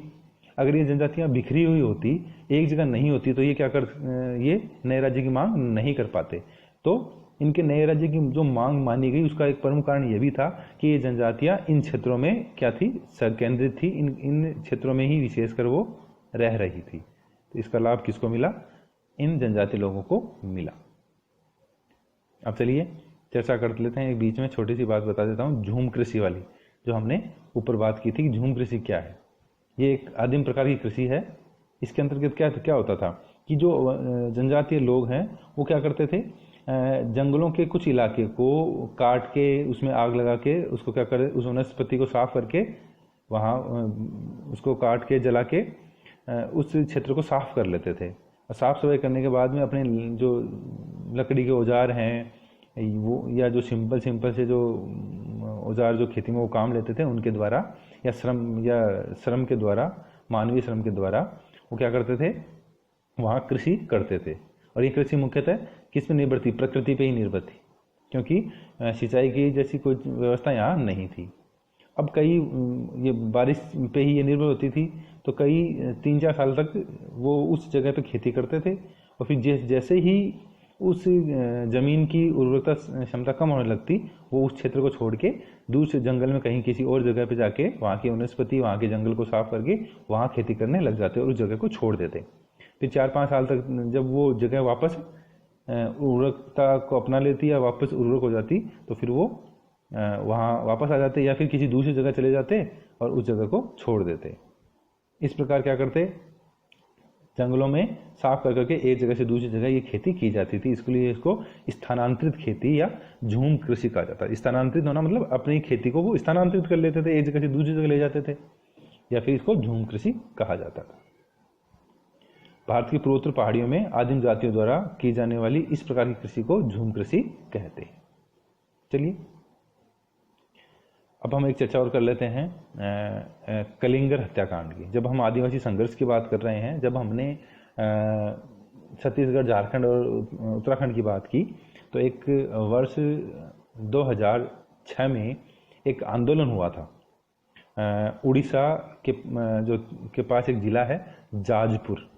अगर ये जनजातियाँ बिखरी हुई होती, एक जगह नहीं होती, तो ये नए राज्य की मांग नहीं कर पाते। तो इनके नए राज्य की जो मांग मानी गई उसका एक प्रमुख कारण ये भी था कि ये जनजातियाँ इन क्षेत्रों में क्या थी? संकेंद्रित थी। इन क्षेत्रों में ही विशेषकर वो रह रही थी। तो इसका लाभ किसको मिला? इन जनजातीय लोगों को मिला। अब चलिए चर्चा कर लेते हैं। एक बीच में छोटी सी बात बता देता हूँ, झूम कृषि वाली, जो हमने ऊपर बात की थी कि झूम कृषि क्या है। ये एक आदिम प्रकार की कृषि है। इसके अंतर्गत क्या होता था कि जो जनजातीय लोग हैं वो क्या करते थे? जंगलों के कुछ इलाके को काट के उसमें आग लगा के उसको क्या करे? उस वनस्पति को साफ करके वहाँ उसको काट के जला के उस क्षेत्र को साफ कर लेते थे। और साफ सफाई करने के बाद में अपने जो लकड़ी के औजार हैं वो, या जो सिंपल से जो औजार जो खेती में वो काम लेते थे उनके द्वारा या श्रम के द्वारा, मानवीय श्रम के द्वारा वो क्या करते थे? वहाँ कृषि करते थे। और ये कृषि मुख्यतः किस पे निर्भर थी? प्रकृति पे ही निर्भर थी, क्योंकि सिंचाई की जैसी कोई व्यवस्था यहाँ नहीं थी। अब कई ये बारिश पे ही ये निर्भर होती थी, तो कई 3-4 साल तक वो उस जगह पे खेती करते थे। और फिर जैसे ही उस जमीन की उर्वरता क्षमता कम होने लगती, वो उस क्षेत्र को छोड़ के दूसरे जंगल में कहीं किसी और जगह पे जाके वहाँ की वनस्पति, वहाँ के जंगल को साफ करके वहाँ खेती करने लग जाते और उस जगह को छोड़ देते। फिर 4-5 साल तक जब वो जगह वापस उर्वरकता को अपना लेती या वापस उर्वरक हो जाती, तो फिर वो वहाँ वापस आ जाते या फिर किसी दूसरी जगह चले जाते और उस जगह को छोड़ देते। इस प्रकार क्या करते, जंगलों में साफ कर करके एक जगह से दूसरी जगह ये खेती की जाती थी। इसके लिए इसको स्थानांतरित खेती या झूम कृषि कहा जाता है। स्थानांतरित होना मतलब अपनी खेती को वो स्थानांतरित कर लेते थे, एक जगह से दूसरी जगह ले जाते थे, या फिर इसको झूम कृषि कहा जाता था। भारत की पूर्वोत्तर पहाड़ियों में आदिम जातियों द्वारा की जाने वाली इस प्रकार की कृषि को झूम कृषि कहते हैं। चलिए अब हम एक चर्चा और कर लेते हैं कलिंगर हत्याकांड की। जब हम आदिवासी संघर्ष की बात कर रहे हैं, जब हमने छत्तीसगढ़, झारखंड और उत्तराखंड की बात की, तो एक वर्ष 2006 में एक आंदोलन हुआ था। उड़ीसा के पास एक जिला है जाजपुर,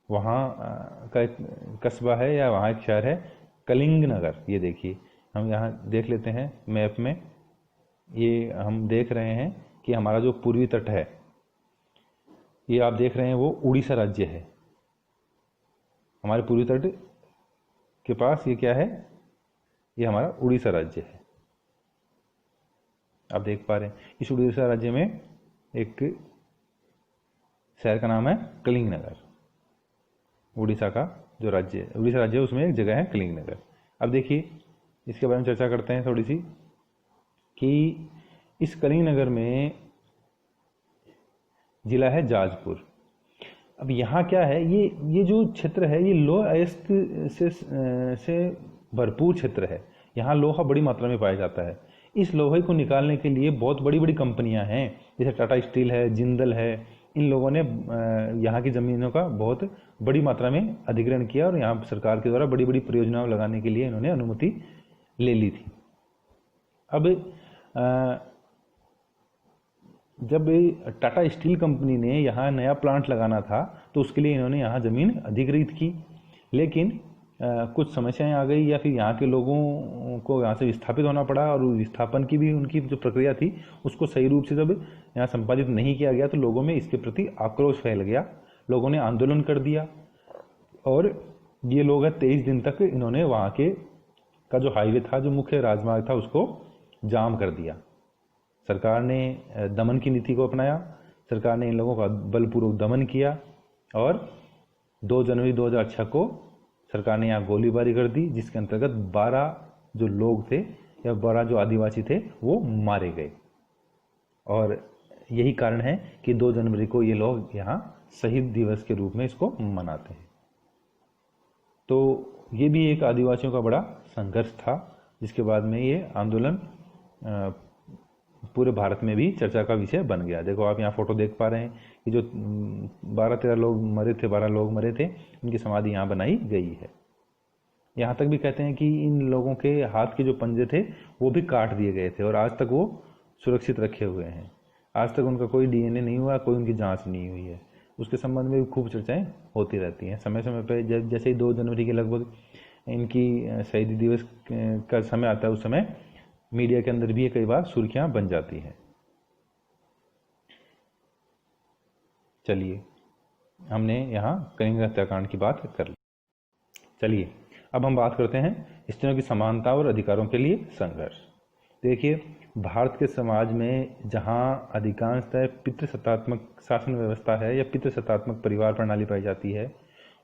वहाँ का एक कस्बा है या वहाँ एक शहर है कलिंगनगर। ये देखिए, हम यहाँ देख लेते हैं मैप में, ये हम देख रहे हैं कि हमारा जो पूर्वी तट है, ये आप देख रहे हैं वो उड़ीसा राज्य है। हमारे पूर्वी तट के पास ये क्या है, ये हमारा उड़ीसा राज्य है। आप देख पा रहे हैं इस उड़ीसा राज्य में एक शहर का नाम है कलिंगनगर। उड़ीसा का जो राज्य है, उड़ीसा राज्य है, उसमें एक जगह है कलिंगनगर। अब देखिए इसके बारे में चर्चा करते हैं थोड़ी सी, कि इस कलिंगनगर में जिला है जाजपुर। अब यहाँ क्या है, ये जो क्षेत्र है ये लोह अयस्क से भरपूर क्षेत्र है। यहाँ लोहा बड़ी मात्रा में पाया जाता है। इस लोहे को निकालने के लिए बहुत बड़ी बड़ी कंपनियां हैं, जैसे टाटा स्टील है, जिंदल है। इन लोगों ने यहाँ की ज़मीनों का बहुत बड़ी मात्रा में अधिग्रहण किया और यहाँ सरकार के द्वारा बड़ी बड़ी परियोजनाओं लगाने के लिए इन्होंने अनुमति ले ली थी। अब जब टाटा स्टील कंपनी ने यहाँ नया प्लांट लगाना था, तो उसके लिए इन्होंने यहाँ ज़मीन अधिग्रहित की, लेकिन कुछ समस्याएं आ गई या फिर यहाँ के लोगों को यहाँ से विस्थापित होना पड़ा, और विस्थापन की भी उनकी जो प्रक्रिया थी उसको सही रूप से जब यहाँ संपादित नहीं किया गया, तो लोगों में इसके प्रति आक्रोश फैल गया। लोगों ने आंदोलन कर दिया और ये लोग 23 दिन तक इन्होंने वहाँ के का जो हाईवे था, जो मुख्य राजमार्ग था, उसको जाम कर दिया। सरकार ने दमन की नीति को अपनाया। सरकार ने इन लोगों का बलपूर्वक दमन किया और 2 जनवरी 2006 को सरकार ने यहाँ गोलीबारी कर दी, जिसके अंतर्गत 12 जो लोग थे या 12 जो आदिवासी थे वो मारे गए। और यही कारण है कि 2 जनवरी को ये लोग यहाँ शहीद दिवस के रूप में इसको मनाते हैं। तो ये भी एक आदिवासियों का बड़ा संघर्ष था, जिसके बाद में ये आंदोलन पूरे भारत में भी चर्चा का विषय बन गया। देखो आप यहाँ फोटो देख पा रहे हैं कि जो 12-13 लोग मरे थे, 12 लोग मरे थे, उनकी समाधि यहाँ बनाई गई है। यहाँ तक भी कहते हैं कि इन लोगों के हाथ के जो पंजे थे वो भी काट दिए गए थे और आज तक वो सुरक्षित रखे हुए हैं। आज तक उनका कोई डीएनए नहीं हुआ, कोई उनकी जांच नहीं हुई है। उसके संबंध में भी खूब चर्चाएं होती रहती हैं। समय समय पर जैसे ही 2 जनवरी के लगभग इनकी शहीदी दिवस का समय आता है, उस समय मीडिया के अंदर भी कई बार सुर्खियां बन जाती हैं। चलिए, हमने यहाँ कलिंग हत्याकांड की बात कर ली। चलिए अब हम बात करते हैं स्त्रियों की समानता और अधिकारों के लिए संघर्ष। देखिए, भारत के समाज में जहाँ अधिकांशतः पितृसत्तात्मक शासन व्यवस्था है या पितृसत्तात्मक परिवार प्रणाली पाई जाती है,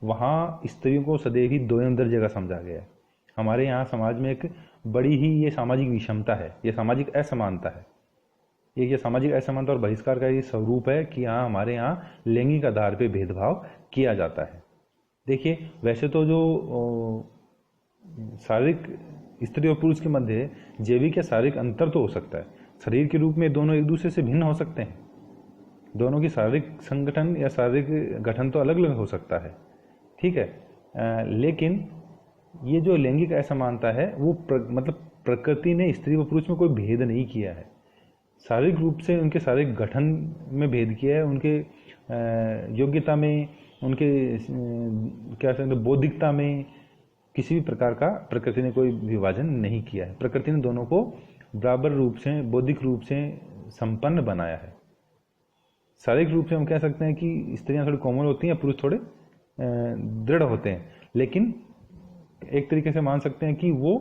वहाँ स्त्रियों को सदैव ही दोयम दर्जे का समझा गया है। हमारे यहाँ समाज में एक बड़ी ही ये सामाजिक विषमता है, ये सामाजिक असमानता है। ये सामाजिक असमानता और बहिष्कार का ये स्वरूप है कि यहाँ हमारे यहाँ लैंगिक आधार पर भेदभाव किया जाता है। देखिए, वैसे तो जो शारीरिक स्त्री और पुरुष के मध्य जैविक या शारीरिक अंतर तो हो सकता है। शरीर के रूप में दोनों एक दूसरे से भिन्न हो सकते हैं, दोनों की शारीरिक संगठन या शारीरिक गठन तो अलग अलग हो सकता है, ठीक है। लेकिन ये जो लैंगिक असमानता है वो मतलब प्रकृति ने स्त्री व पुरुष में कोई भेद नहीं किया है। शारीरिक रूप से उनके शारीरिक गठन में भेद किया है, उनके योग्यता में, उनके क्या कहते हैं बौद्धिकता में, किसी भी प्रकार का प्रकृति ने कोई विभाजन नहीं किया है। प्रकृति ने दोनों को बराबर रूप से, बौद्धिक रूप से संपन्न बनाया है। शारीरिक रूप से हम कह सकते हैं कि स्त्रियां थोड़ी कोमल होती हैं, पुरुष थोड़े दृढ़ होते हैं, लेकिन एक तरीके से मान सकते हैं कि वो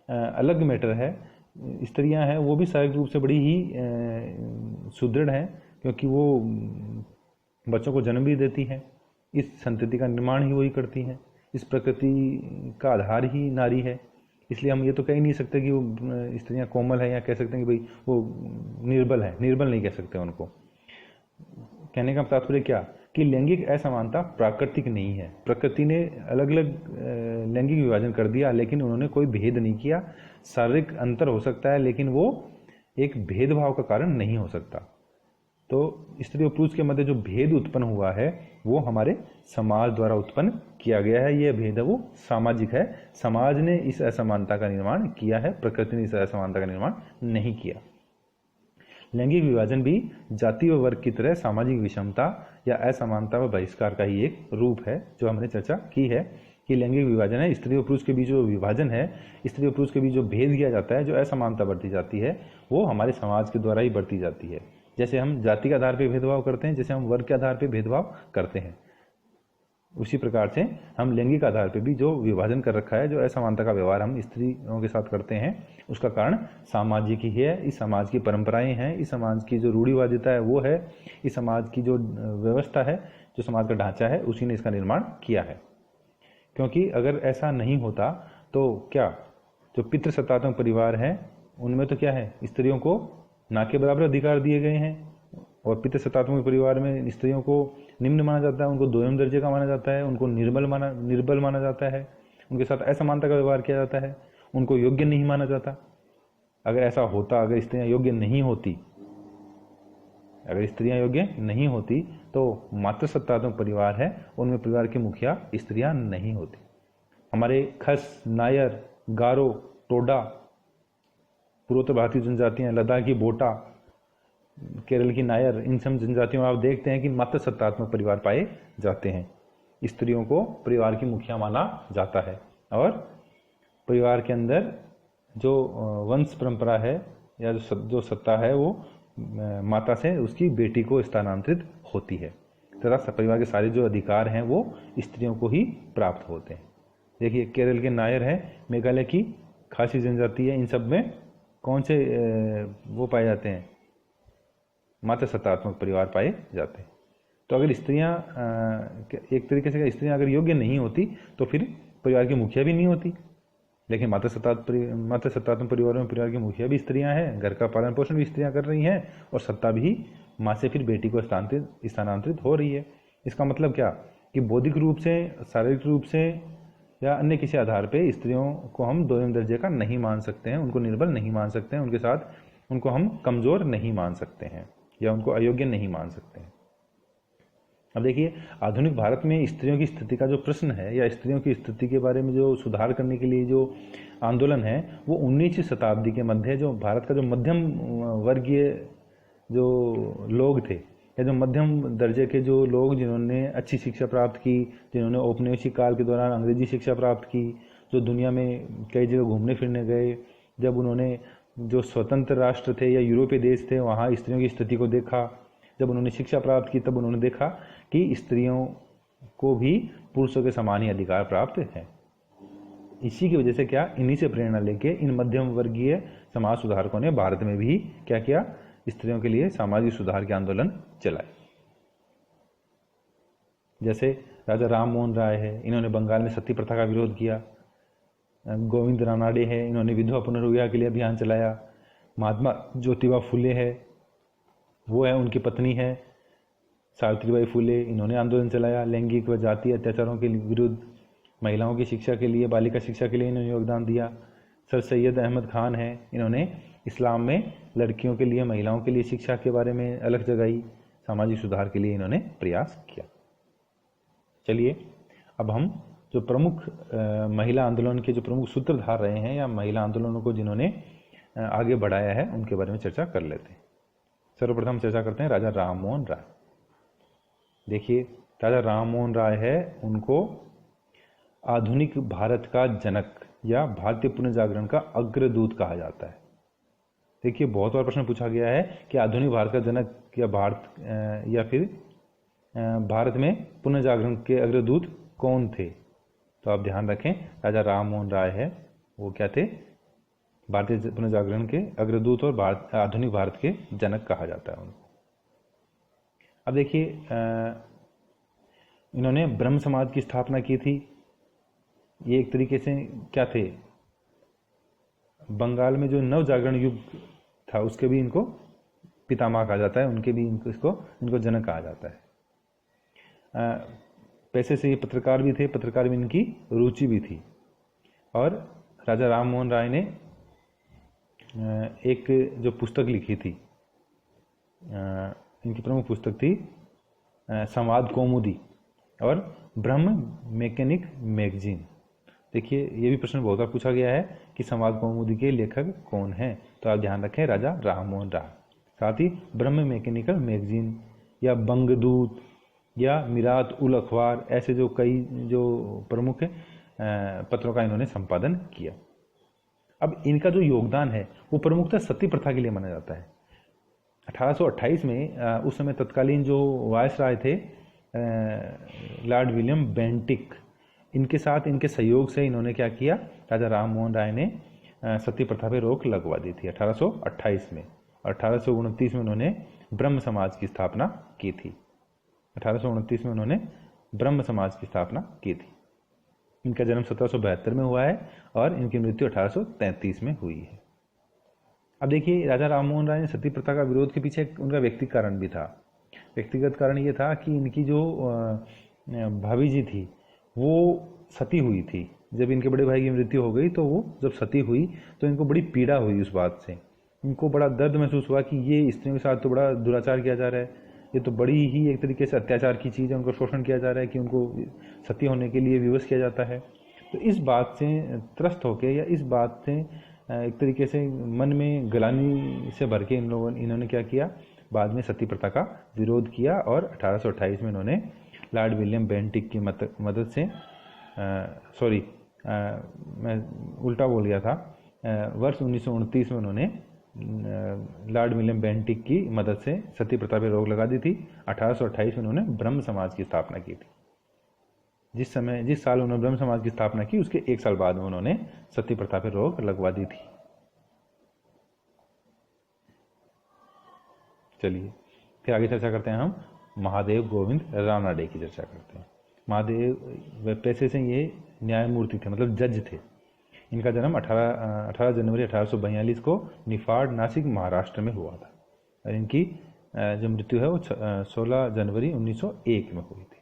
अलग मैटर है। स्त्रियां हैं वो भी शारीरिक रूप से बड़ी ही सुदृढ़ हैं, क्योंकि वो बच्चों को जन्म भी देती हैं, इस संतति का निर्माण ही वही करती हैं, इस प्रकृति का आधार ही नारी है। इसलिए हम ये तो कह ही नहीं सकते कि वो स्त्रियां कोमल है, या कह सकते हैं कि भाई वो निर्बल है। निर्बल नहीं कह सकते उनको। कहने का तात्पर्य क्या कि लैंगिक असमानता प्राकृतिक नहीं है। प्रकृति ने अलग अलग लैंगिक विभाजन कर दिया, लेकिन उन्होंने कोई भेद नहीं किया। शारीरिक अंतर हो सकता है, लेकिन वो एक भेदभाव का कारण नहीं हो सकता। तो स्त्री और पुरुष के मध्य जो भेद उत्पन्न हुआ है वो हमारे समाज द्वारा उत्पन्न किया गया है। यह भेद है वो सामाजिक है। समाज ने इस असमानता का निर्माण किया है, प्रकृति ने इस असमानता का निर्माण नहीं किया। लैंगिक विभाजन भी जाति व वर्ग की तरह सामाजिक विषमता या असमानता व बहिष्कार का ही एक रूप है, जो हमने चर्चा की है कि लैंगिक विभाजन है। स्त्री और पुरुष के बीच जो विभाजन है, स्त्री और पुरुष के बीच जो भेद किया जाता है, जो असमानता बढ़ती जाती है, वो हमारे समाज के द्वारा ही बढ़ती जाती है। जैसे हम जाति के आधार पर भेदभाव करते हैं, जैसे हम वर्ग के आधार पर भेदभाव करते हैं, उसी प्रकार से हम लैंगिक आधार पर भी जो विभाजन कर रखा है, जो असमानता का व्यवहार हम स्त्रियों के साथ करते हैं, उसका कारण सामाजिक ही है। इस समाज की परंपराएं हैं, इस समाज की जो रूढ़िवादिता है वो है, इस समाज की जो व्यवस्था है, जो समाज का ढांचा है, उसी ने इसका निर्माण किया है। क्योंकि अगर ऐसा नहीं होता तो क्या जो पितृसत्तात्मक परिवार है उनमें तो क्या है, स्त्रियों को ना के बराबर अधिकार दिए गए हैं, और पितृसत्तात्मक परिवार में स्त्रियों को निम्न माना जाता है, उनको दोयम दर्जे का माना जाता है, उनको निर्बल माना जाता है, उनके साथ असमानता का व्यवहार किया जाता है, उनको योग्य नहीं माना जाता। अगर ऐसा होता, अगर स्त्रियां योग्य नहीं होती, अगर स्त्रियां योग्य नहीं होती तो मातृसत्तात्मक परिवार है, उनमें परिवार की मुखिया स्त्रियां नहीं होती। हमारे खस, नायर, गारो, टोडा, पूर्वोत्तर भारतीय जनजातियां, लद्दाखी बोटा, केरल की नायर, इन सब जनजातियों में आप देखते हैं कि मातृसत्तात्मक परिवार पाए जाते हैं। स्त्रियों को परिवार की मुखिया माना जाता है, और परिवार के अंदर जो वंश परंपरा है या जो सत्ता है वो माता से उसकी बेटी को स्थानांतरित होती है, तथा परिवार के सारे जो अधिकार हैं वो स्त्रियों को ही प्राप्त होते हैं। देखिए केरल के नायर है, मेघालय की खासी जनजाति है, इन सब में कौन से वो पाए जाते हैं, मातृसत्तात्मक परिवार पाए जाते हैं। तो अगर स्त्रियां एक तरीके से स्त्रियां अगर योग्य नहीं होती तो फिर परिवार की मुखिया भी नहीं होती। लेकिन मातृसत्तात्मक परिवारों में परिवार की मुखिया भी स्त्रियां हैं, घर का पालन पोषण भी स्त्रियां कर रही हैं, और सत्ता भी माँ से फिर बेटी को स्थानांतरित हो रही है। इसका मतलब क्या कि बौद्धिक रूप से, शारीरिक रूप से या अन्य किसी आधार पे स्त्रियों को हम दोयम दर्जे का नहीं मान सकते हैं, उनको निर्बल नहीं मान सकते हैं, उनके साथ उनको हम कमजोर नहीं मान सकते हैं, या उनको अयोग्य नहीं मान सकते हैं। अब देखिए आधुनिक भारत में स्त्रियों की स्थिति का जो प्रश्न है, या स्त्रियों की स्थिति के बारे में जो सुधार करने के लिए जो आंदोलन है, वो 19वीं शताब्दी के मध्य जो भारत का जो मध्यम वर्गीय जो लोग थे, या जो मध्यम दर्जे के जो लोग जिन्होंने अच्छी शिक्षा प्राप्त की, जिन्होंने औपनिवेशिक काल के दौरान अंग्रेजी शिक्षा प्राप्त की, जो दुनिया में कई जगह घूमने फिरने गए, जब उन्होंने जो स्वतंत्र राष्ट्र थे या यूरोपीय देश थे वहाँ स्त्रियों की स्थिति को देखा, जब उन्होंने शिक्षा प्राप्त की, तब उन्होंने देखा कि स्त्रियों को भी पुरुषों के समान ही अधिकार प्राप्त हैं। इसी की वजह से क्या, इन्हीं से प्रेरणा लेके इन मध्यम वर्गीय समाज सुधारकों ने भारत में भी क्या किया, स्त्रियों के लिए सामाजिक सुधार के आंदोलन चलाए। जैसे राजा राम मोहन राय है, इन्होंने बंगाल में सती प्रथा का विरोध किया। गोविंद रानाडे है, इन्होंने विधवा पुनर्विवाह के लिए अभियान चलाया। महात्मा ज्योतिबा फुले है, वो है, उनकी पत्नी है सावित्रीबाई फुले, इन्होंने आंदोलन चलाया लैंगिक व जातीय अत्याचारों के विरुद्ध। महिलाओं की शिक्षा के लिए, बालिका शिक्षा के लिए इन्होंने योगदान दिया। सर सैयद अहमद खान है, इन्होंने इस्लाम में लड़कियों के लिए, महिलाओं के लिए शिक्षा के बारे में अलग जगाई। सामाजिक सुधार के लिए इन्होंने प्रयास किया। चलिए अब हम जो प्रमुख महिला आंदोलन के जो प्रमुख सूत्रधार रहे हैं, या महिला आंदोलनों को जिन्होंने आगे बढ़ाया है, उनके बारे में चर्चा कर लेते हैं। सर्वप्रथम चर्चा करते हैं राजा राम मोहन राय। देखिए राजा राम मोहन राय है, उनको आधुनिक भारत का जनक या भारतीय पुनर्जागरण का अग्रदूत कहा जाता है? देखिए, बहुत बार प्रश्न पूछा गया है कि आधुनिक भारत का जनक या या फिर भारत में पुनर्जागरण के अग्रदूत कौन थे? तो आप ध्यान रखें, राजा राम मोहन राय है, वो क्या थे? भारतीय पुनर्जागरण के अग्रदूत और आधुनिक भारत के जनक कहा जाता है उनको। अब देखिए, इन्होंने ब्रह्म समाज की स्थापना की थी। ये एक तरीके से क्या थे? बंगाल में जो नव जागरण युग था उसके भी इनको पितामह कहा जाता है, उनके भी इनको जनक कहा जाता है। पैसे से ये पत्रकार भी थे, पत्रकार में इनकी रुचि भी थी। और राजा राम मोहन राय ने एक जो पुस्तक लिखी थी, इनकी प्रमुख पुस्तक थी संवाद कौमुदी और ब्रह्म मैकेनिक मैगजीन। देखिए, ये भी प्रश्न बहुत बार पूछा गया है कि संवाद कौमुदी के लेखक कौन हैं? तो आप ध्यान रखें, राजा राम मोहन राय। साथ ही ब्रह्म मैकेनिकल मैगजीन या बंगदूत या मिरात उल अखबार, ऐसे जो कई जो प्रमुख पत्रों का इन्होंने संपादन किया। अब इनका जो योगदान है वो प्रमुखतः सती प्रथा के लिए माना जाता है। 1828 में उस समय तत्कालीन जो वायसराय थे लॉर्ड विलियम बेंटिक, इनके साथ इनके सहयोग से इन्होंने क्या किया? राजा राम मोहन राय ने सती प्रथा पर रोक लगवा दी थी 1828 में। और 1829 में उन्होंने ब्रह्म समाज की स्थापना की थी। 1829 में उन्होंने ब्रह्म समाज की स्थापना की थी। इनका जन्म 1772 में हुआ है और इनकी मृत्यु 1833 में हुई है। अब देखिए, राजा राम मोहन राय ने सती प्रथा का विरोध के पीछे उनका व्यक्तिगत कारण भी था। व्यक्तिगत कारण ये था कि इनकी जो भाभी जी थी वो सती हुई थी। जब इनके बड़े भाई की मृत्यु हो गई तो वो जब सती हुई तो इनको बड़ी पीड़ा हुई उस बात से। इनको बड़ा दर्द महसूस हुआ कि ये स्त्रियों के साथ तो बड़ा दुराचार किया जा रहा है, ये तो बड़ी ही एक तरीके से अत्याचार की चीज़ है, उनको शोषण किया जा रहा है कि उनको सती होने के लिए विवश किया जाता है। तो इस बात से त्रस्त होकर या इस बात से एक तरीके से मन में गलानी से भर के इन्होंने क्या किया? बाद में सती प्रथा का विरोध किया और 1828 में इन्होंने लॉर्ड विलियम बेंटिक की मदद से मैं उल्टा बोल गया था, वर्ष 1929 में उन्होंने लॉर्ड विलियम बेंटिक की मदद से सती प्रथा पर रोक लगा दी थी। 1828 में उन्होंने ब्रह्म समाज की स्थापना की थी। जिस साल उन्होंने ब्रह्म समाज की स्थापना की उसके एक साल बाद में उन्होंने सती प्रथा पर रोक लगवा दी थी। चलिए फिर आगे चर्चा करते हैं। हम महादेव गोविंद रानडे की चर्चा करते हैं। महादेव पैसे से ये न्यायमूर्ति थे, मतलब जज थे। इनका जन्म 18 जनवरी 1842 को निफाड, नासिक, महाराष्ट्र में हुआ था और इनकी जो मृत्यु है वो 16 जनवरी 1901 में हुई थी।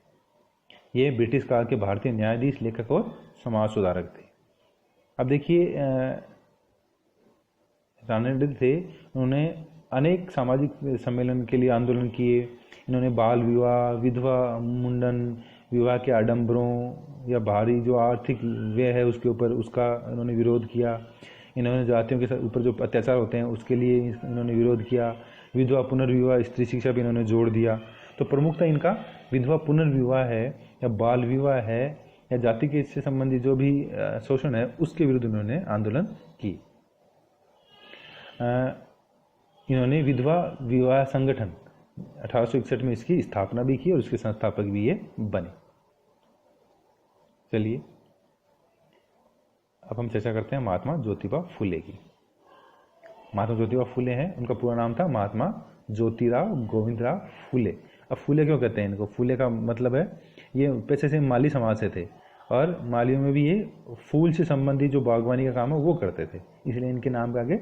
ये ब्रिटिश काल के भारतीय न्यायाधीश, लेखक और समाज सुधारक थे। अब देखिए, रानडे थे, उन्होंने अनेक सामाजिक सम्मेलन के लिए आंदोलन किए। इन्होंने बाल विवाह, विधवा मुंडन, विवाह के आडंबरों या भारी जो आर्थिक व्यय है उसके ऊपर उसका इन्होंने विरोध किया। इन्होंने जातियों के ऊपर जो अत्याचार होते हैं उसके लिए इन्होंने विरोध किया। विधवा पुनर्विवाह, स्त्री शिक्षा भी इन्होंने जोड़ दिया। तो प्रमुखतः इनका विधवा पुनर्विवाह है या बाल विवाह है या जाति के इससे संबंधित जो भी शोषण है उसके विरुद्ध इन्होंने आंदोलन की। इन्होंने विधवा विवाह संगठन 1861 में इसकी स्थापना भी की और उसके संस्थापक भी ये बने। चलिए अब हम चर्चा करते हैं महात्मा ज्योतिबा फुले की। महात्मा ज्योतिबा फुले हैं, उनका पूरा नाम था महात्मा ज्योतिराव गोविंदराव फुले। अब फुले क्यों कहते हैं इनको? फुले का मतलब है ये पैसे से माली समाज से थे और मालियों में भी ये फूल से संबंधित जो बागवानी का काम है वो करते थे, इसलिए इनके नाम के आगे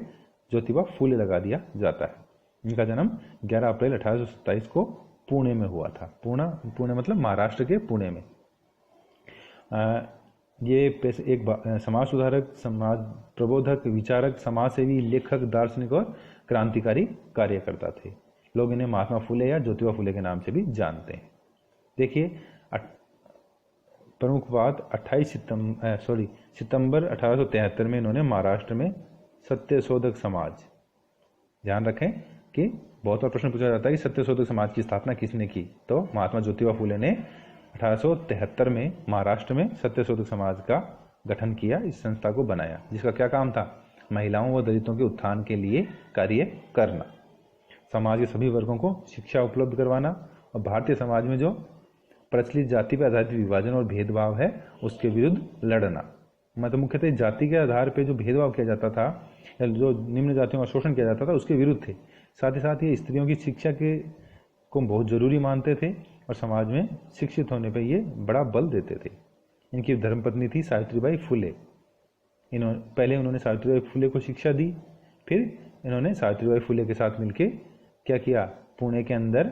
ज्योतिबा फुले लगा दिया जाता है। इनका जन्म 11 अप्रैल 1827 को पुणे में हुआ था। पुणे मतलब महाराष्ट्र के पुणे में। ये एक समाज सुधारक, समाज प्रबोधक, विचारक, समाजसेवी, लेखक, दार्शनिक और क्रांतिकारी कार्यकर्ता थे। लोग इन्हें महात्मा फुले या ज्योतिबा फुले के नाम से भी जानते हैं। देखिए प्रमुख बात 28 सितंबर 1873 में इन्होंने महाराष्ट्र में सत्यशोधक समाज, ध्यान रखें कि बहुत बार प्रश्न पूछा जाता है कि सत्यशोधक समाज की स्थापना किसने की? तो महात्मा ज्योतिबा फुले ने 1873 में महाराष्ट्र में सत्यशोधक समाज का गठन किया, इस संस्था को बनाया, जिसका क्या काम था? महिलाओं व दलितों के उत्थान के लिए कार्य करना, समाज के सभी वर्गों को शिक्षा उपलब्ध करवाना और भारतीय समाज में जो प्रचलित जाति पर आधारित विभाजन और भेदभाव है उसके विरुद्ध लड़ना। मतलब मुख्यतः जाति के आधार पर जो भेदभाव किया जाता था या जो निम्न जातियों का शोषण किया जाता था उसके विरुद्ध थे। साथ ही साथ ये स्त्रियों की शिक्षा को बहुत जरूरी मानते थे और समाज में शिक्षित होने पर ये बड़ा बल देते थे। इनकी धर्मपत्नी थी सावित्रीबाई फुले। पहले उन्होंने सावित्रीबाई फुले को शिक्षा दी, फिर इन्होंने सावित्रीबाई फुले के साथ मिलकर क्या किया? पुणे के अंदर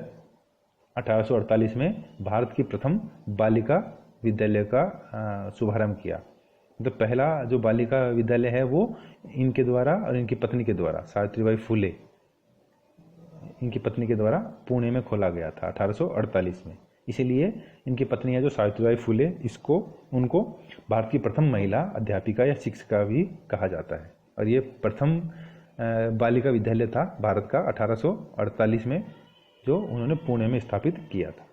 1848 में भारत की प्रथम बालिका विद्यालय का शुभारंभ किया। तो पहला जो बालिका विद्यालय है वो इनके द्वारा और इनकी पत्नी के द्वारा, सावित्रीबाई फुले इनकी पत्नी के द्वारा पुणे में खोला गया था 1848 में। इसीलिए इनकी पत्नी है जो सावित्रीबाई फुले, उनको भारत की प्रथम महिला अध्यापिका या शिक्षिका भी कहा जाता है। और ये प्रथम बालिका विद्यालय था भारत का 1848 में, जो उन्होंने पुणे में स्थापित किया था।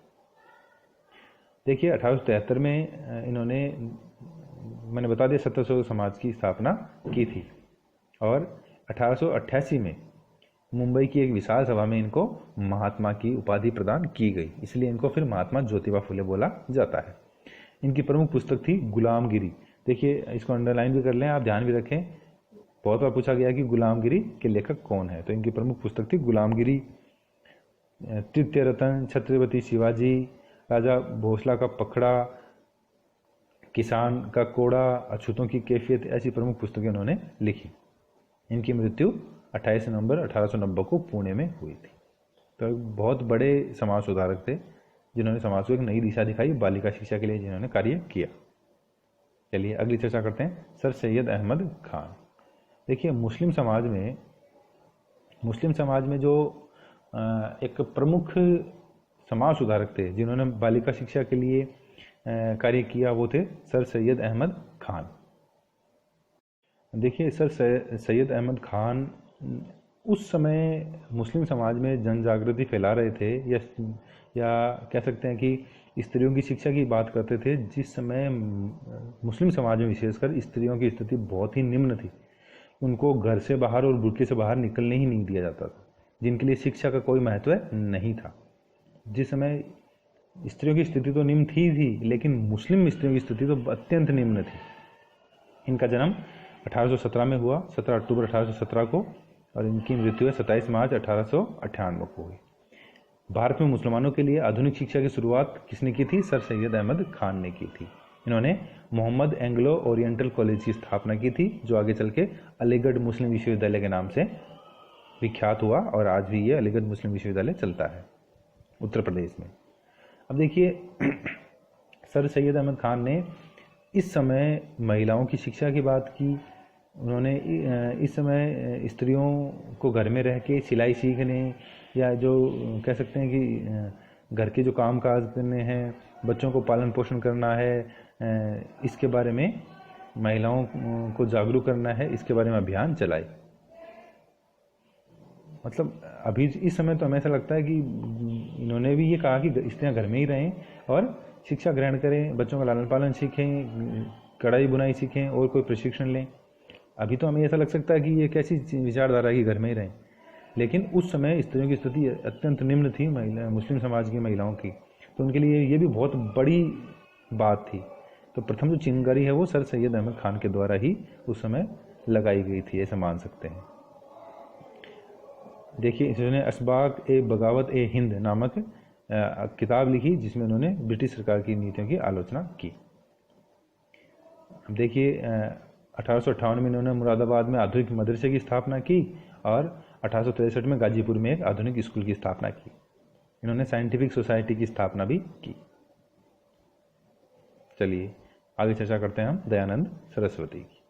देखिए 1873 में इन्होंने, मैंने बता दिया, सत्यशोधक समाज की स्थापना की थी और 1888 में मुंबई की एक विशाल सभा में इनको महात्मा की उपाधि प्रदान की गई, इसलिए इनको फिर महात्मा ज्योतिबा फुले बोला जाता है। इनकी प्रमुख पुस्तक थी गुलामगिरी। देखिए इसको अंडरलाइन भी कर लें, आप ध्यान भी रखें, बहुत बार पूछा गया कि गुलामगिरी के लेखक कौन है। तो इनकी प्रमुख पुस्तक थी गुलामगिरी, तृतीय रतन, छत्रपति शिवाजी, राजा भोसला का पखड़ा, किसान का कोड़ा, अछूतों की कैफियत, ऐसी प्रमुख पुस्तकें उन्होंने लिखी। इनकी मृत्यु 28 नवंबर 1890 को पुणे में हुई थी। तो बहुत बड़े समाज सुधारक थे जिन्होंने समाज को एक नई दिशा दिखाई, बालिका शिक्षा के लिए जिन्होंने कार्य किया। चलिए अगली चर्चा करते हैं, सर सैयद अहमद खान। देखिए मुस्लिम समाज में जो एक प्रमुख समाज सुधारक थे जिन्होंने बालिका शिक्षा के लिए कार्य किया, वो थे सर सैयद अहमद खान। देखिए सर सैयद अहमद खान उस समय मुस्लिम समाज में जन जागृति फैला रहे थे, या कह सकते हैं कि स्त्रियों की शिक्षा की बात करते थे, जिस समय मुस्लिम समाज में विशेषकर स्त्रियों की स्थिति बहुत ही निम्न थी। उनको घर से बाहर और बुर्के से बाहर निकलने ही नहीं दिया जाता था, जिनके लिए शिक्षा का कोई महत्व नहीं था। जिस समय स्त्रियों की स्थिति तो निम्न थी, लेकिन मुस्लिम स्त्रियों की स्थिति तो अत्यंत निम्न थी। इनका जन्म 1817 में हुआ, 17 अक्टूबर 1817 को, और इनकी मृत्यु है 27 मार्च 1898 को हुई। भारत में मुसलमानों के लिए आधुनिक शिक्षा की शुरुआत किसने की थी? सर सैयद अहमद खान ने की थी। इन्होंने मोहम्मद एंग्लो ओरिएंटल कॉलेज की स्थापना की थी, जो आगे चल के अलीगढ़ मुस्लिम विश्वविद्यालय के नाम से विख्यात हुआ, और आज भी ये अलीगढ़ मुस्लिम विश्वविद्यालय चलता है उत्तर प्रदेश में। अब देखिए सर सैयद अहमद खान ने इस समय महिलाओं की शिक्षा की बात की। उन्होंने इस समय स्त्रियों को घर में रह के सिलाई सीखने, या जो कह सकते हैं कि घर के जो काम काज करने हैं, बच्चों को पालन पोषण करना है, इसके बारे में महिलाओं को जागरूक करना है, इसके बारे में अभियान चलाए। मतलब अभी इस समय तो हमें ऐसा लगता है कि इन्होंने भी ये कहा कि स्त्रियां घर में ही रहें और शिक्षा ग्रहण करें, बच्चों का लालन पालन सीखें, कढ़ाई बुनाई सीखें और कोई प्रशिक्षण लें। अभी तो हमें ऐसा लग सकता है कि ये कैसी विचारधारा है कि घर में ही रहें, लेकिन उस समय स्त्रियों की स्थिति अत्यंत निम्न थी मुस्लिम समाज की महिलाओं की, तो उनके लिए ये भी बहुत बड़ी बात थी। तो प्रथम जो चिंगारी है वो सर सैयद अहमद खान के द्वारा ही उस समय लगाई गई थी, ऐसा मान सकते हैं। देखिए इन्होंने असबाक ए बगावत ए हिंद नामक किताब लिखी, जिसमें उन्होंने ब्रिटिश सरकार की नीतियों की आलोचना की। देखिए 1858 में इन्होंने मुरादाबाद में आधुनिक मदरसे की स्थापना की, और 1863 में गाजीपुर में एक आधुनिक स्कूल की स्थापना की। इन्होंने साइंटिफिक सोसाइटी की स्थापना भी की। चलिए आगे चर्चा करते हैं हम दयानंद सरस्वती की।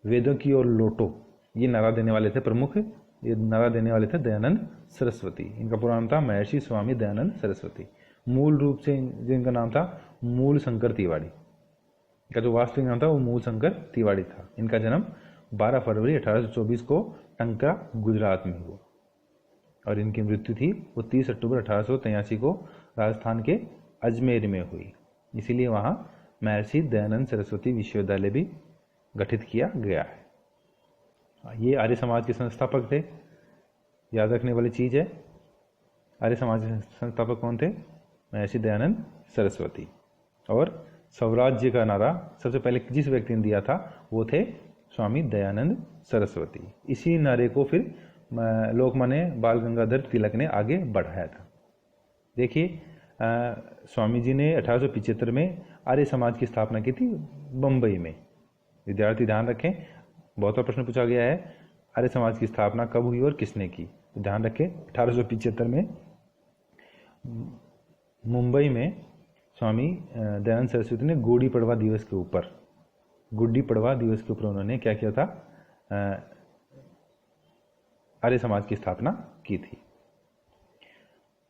वेदों की ओर लौटो, ये नारा देने वाले थे प्रमुख, ये नारा देने वाले थे दयानंद सरस्वती। इनका पूरा नाम था महर्षि स्वामी दयानंद सरस्वती। मूल रूप से जिनका नाम था मूल शंकर तिवारी, इनका जो वास्तविक नाम था वो मूल शंकर तिवारी था। इनका जन्म 12 फरवरी 1824 को टंका गुजरात में हुआ, और इनकी मृत्यु थी वो 30 अक्टूबर 1883 को राजस्थान के अजमेर में हुई, इसीलिए वहाँ महर्षि दयानंद सरस्वती विश्वविद्यालय भी गठित किया गया है। ये आर्य समाज के संस्थापक थे, याद रखने वाली चीज़ है। आर्य समाज के संस्थापक कौन थे? महर्षि दयानंद सरस्वती। और स्वराज्य का नारा सबसे पहले जिस व्यक्ति ने दिया था वो थे स्वामी दयानंद सरस्वती। इसी नारे को फिर लोकमान्य बाल गंगाधर तिलक ने आगे बढ़ाया था। देखिए, स्वामी जी ने 1875 में आर्य समाज की स्थापना की थी बम्बई में। विद्यार्थी ध्यान रखें, बहुत बार प्रश्न पूछा गया है आर्य समाज की स्थापना कब हुई और किसने की। तो ध्यान रखें, 1875 में मुंबई में स्वामी दयानंद सरस्वती ने गुड़ी पड़वा दिवस के ऊपर उन्होंने क्या किया था? आर्य समाज की स्थापना की थी।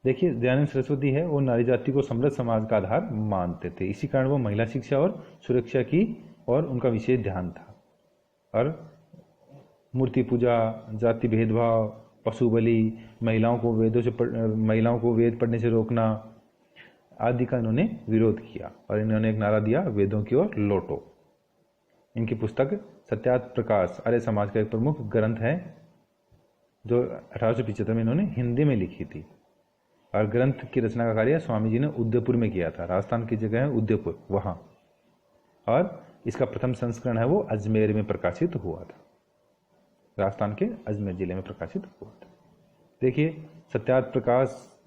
देखिए, दयानंद सरस्वती है वो नारी जाति को समृद्ध समाज का आधार मानते थे। इसी कारण वो महिला शिक्षा और सुरक्षा की और उनका विशेष ध्यान था। और मूर्ति पूजा, जाति भेदभाव, पशु बलि, महिलाओं को वेद पढ़ने से रोकना आदि का इन्होंने विरोध किया। और इन्होंने एक नारा दिया, वेदों की ओर लौटो। इनकी पुस्तक सत्यार्थ प्रकाश आर्य समाज का एक प्रमुख ग्रंथ है, जो 1875 में इन्होंने हिंदी में लिखी थी। और ग्रंथ की रचना का कार्य स्वामी जी ने उदयपुर में किया था। राजस्थान की जगह है उदयपुर, वहाँ। और इसका प्रथम संस्करण है वो अजमेर में प्रकाशित हुआ था। राजस्थान के अजमेर जिले में प्रकाशित हुआ था। देखिए, सत्यार्थ प्रकाश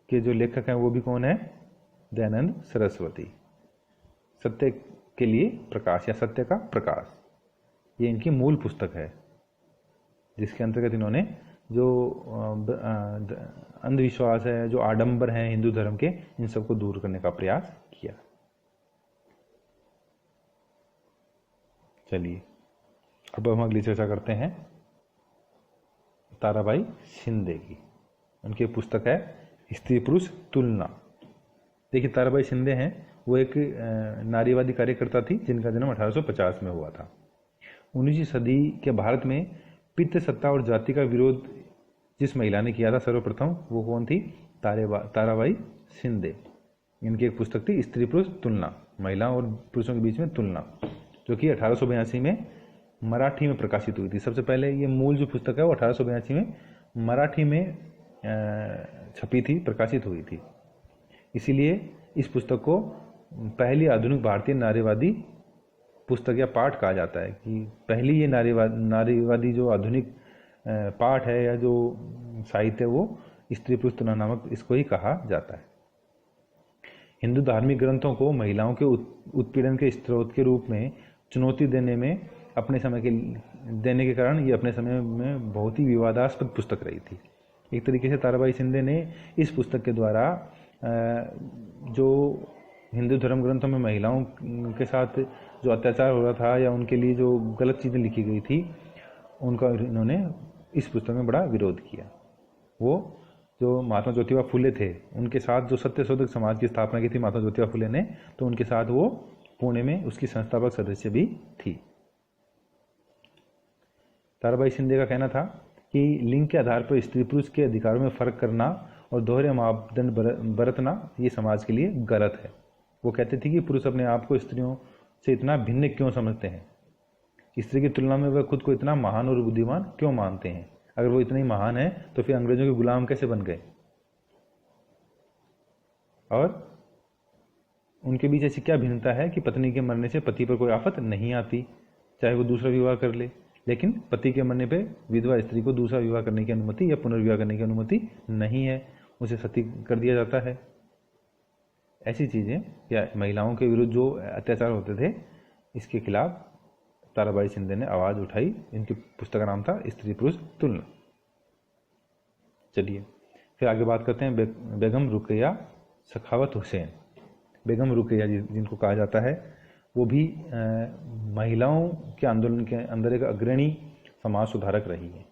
के जो लेखक हैं वो भी कौन है? दयानंद सरस्वती। सत्य के लिए प्रकाश या सत्य का प्रकाश, ये इनकी मूल पुस्तक है, जिसके अंतर्गत इन्होंने जो अंधविश्वास है, जो आडंबर है हिंदू धर्म के, इन सबको दूर करने का प्रयास किया। चलिए, अब हम अगली चर्चा करते हैं ताराबाई शिंदे की। उनकी पुस्तक है स्त्री पुरुष तुलना। देखिए, ताराबाई शिंदे हैं वो एक नारीवादी कार्यकर्ता थी जिनका जन्म 1850 में हुआ था। 19वीं सदी के भारत में पितृ सत्ता और जाति का विरोध जिस महिला ने किया था सर्वप्रथम, वो कौन थी? ताराबाई शिंदे। इनकी एक पुस्तक थी स्त्री पुरुष तुलना, महिला और पुरुषों के बीच में तुलना, जो कि 1882 में मराठी में प्रकाशित हुई थी। सबसे पहले ये मूल जो पुस्तक है वो 1882 में मराठी में छपी थी, प्रकाशित हुई थी। इसीलिए इस पुस्तक को पहली आधुनिक भारतीय नारीवादी पुस्तक या पाठ कहा जाता है, कि पहली ये नारीवादी जो आधुनिक पाठ है या जो साहित्य है वो स्त्री पुरुष तुलना नामक इसको ही कहा जाता है। हिंदू धार्मिक ग्रंथों को महिलाओं के उत्पीड़न के स्रोत के रूप में चुनौती देने के कारण ये अपने समय में बहुत ही विवादास्पद पुस्तक रही थी। एक तरीके से ताराबाई शिंदे ने इस पुस्तक के द्वारा जो हिंदू धर्म ग्रंथों में महिलाओं के साथ जो अत्याचार हो रहा था या उनके लिए जो गलत चीज़ें लिखी गई थी, उनका इन्होंने इस पुस्तक में बड़ा विरोध किया। वो जो महात्मा ज्योतिबा फुले थे, उनके साथ जो सत्यशोधक समाज की स्थापना की थी महात्मा ज्योतिबा फुले ने, तो उनके साथ वो पुणे में उसकी संस्थापक सदस्य भी थी। ताराबाई शिंदे का कहना था कि लिंग के आधार पर स्त्री पुरुष के अधिकारों में फर्क करना और दोहरे मापदंड बरतना ये समाज के लिए गलत है। वो कहते थे कि पुरुष अपने आप को स्त्रियों से इतना भिन्न क्यों समझते हैं, स्त्री की तुलना में वह खुद को इतना महान और बुद्धिमान क्यों मानते हैं। अगर वो इतने ही महान है तो फिर अंग्रेजों के गुलाम कैसे बन गए। और उनके बीच ऐसी क्या भिन्नता है कि पत्नी के मरने से पति पर कोई आफत नहीं आती, चाहे वो दूसरा विवाह कर ले, लेकिन पति के मरने पे विधवा स्त्री को दूसरा विवाह करने की अनुमति या पुनर्विवाह करने की अनुमति नहीं है, उसे सती कर दिया जाता है। ऐसी चीज़ें या महिलाओं के विरुद्ध जो अत्याचार होते थे, इसके खिलाफ ताराबाई शिंदे ने आवाज़ उठाई। इनकी पुस्तक का नाम था स्त्री पुरुष तुलना। चलिए फिर आगे बात करते हैं बेगम रुकैया सखावत हुसैन। बेगम रुकैया जिनको कहा जाता है, वो भी महिलाओं के आंदोलन के अंदर एक अग्रणी समाज सुधारक रही है।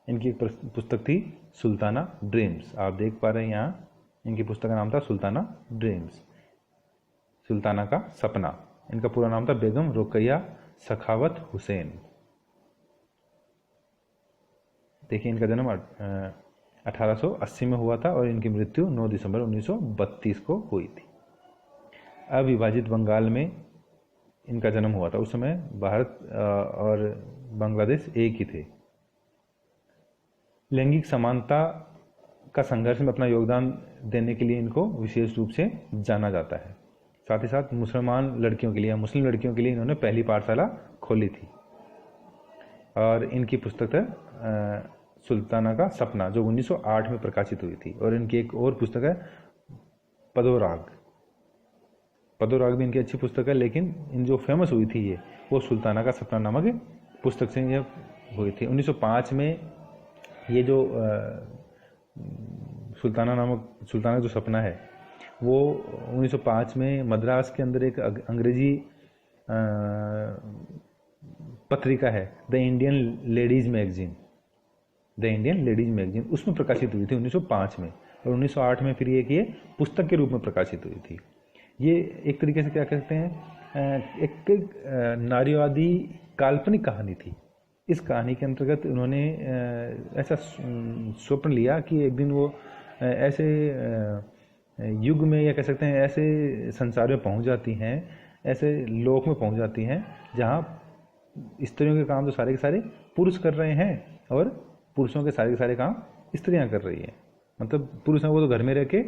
इनकी एक पुस्तक थी सुल्ताना ड्रीम्स। आप देख पा रहे हैं यहाँ, इनकी पुस्तक का नाम था सुल्ताना ड्रीम्स, सुल्ताना का सपना। इनका पूरा नाम था बेगम रुकैया सखावत हुसैन। देखिए, इनका जन्म 1880 में हुआ था और इनकी मृत्यु 9 दिसंबर 1932 को हुई थी। अविभाजित बंगाल में इनका जन्म हुआ था। उस समय भारत और बांग्लादेश एक ही थे। लैंगिक समानता का संघर्ष में अपना योगदान देने के लिए इनको विशेष रूप से जाना जाता है। साथ ही साथ मुसलमान लड़कियों के लिए, मुस्लिम लड़कियों के लिए इन्होंने पहली पाठशाला खोली थी। और इनकी पुस्तक है सुल्ताना का सपना, जो 1908 में प्रकाशित हुई थी। और इनकी एक और पुस्तक है पदोराग। पदोराग भी इनकी अच्छी पुस्तक है, लेकिन इन जो फेमस हुई थी ये, वो सुल्ताना का सपना नामक पुस्तक से ये हुई थी। 1905 में ये जो सुल्ताना जो सपना है वो 1905 में मद्रास के अंदर एक अंग्रेजी पत्रिका है, द इंडियन लेडीज मैगजीन, उसमें प्रकाशित हुई थी 1905 में। और 1908 में फिर ये पुस्तक के रूप में प्रकाशित हुई थी। ये एक तरीके से क्या कहते हैं, एक नारीवादी काल्पनिक कहानी थी। इस कहानी के अंतर्गत उन्होंने ऐसा स्वप्न लिया कि एक दिन वो ऐसे युग में, या कह सकते हैं ऐसे संसार में पहुंच जाती हैं, ऐसे लोक में पहुंच जाती हैं जहां स्त्रियों के काम तो सारे के सारे पुरुष कर रहे हैं और पुरुषों के सारे काम स्त्रियां कर रही हैं। मतलब पुरुष हैं वो तो घर में रह के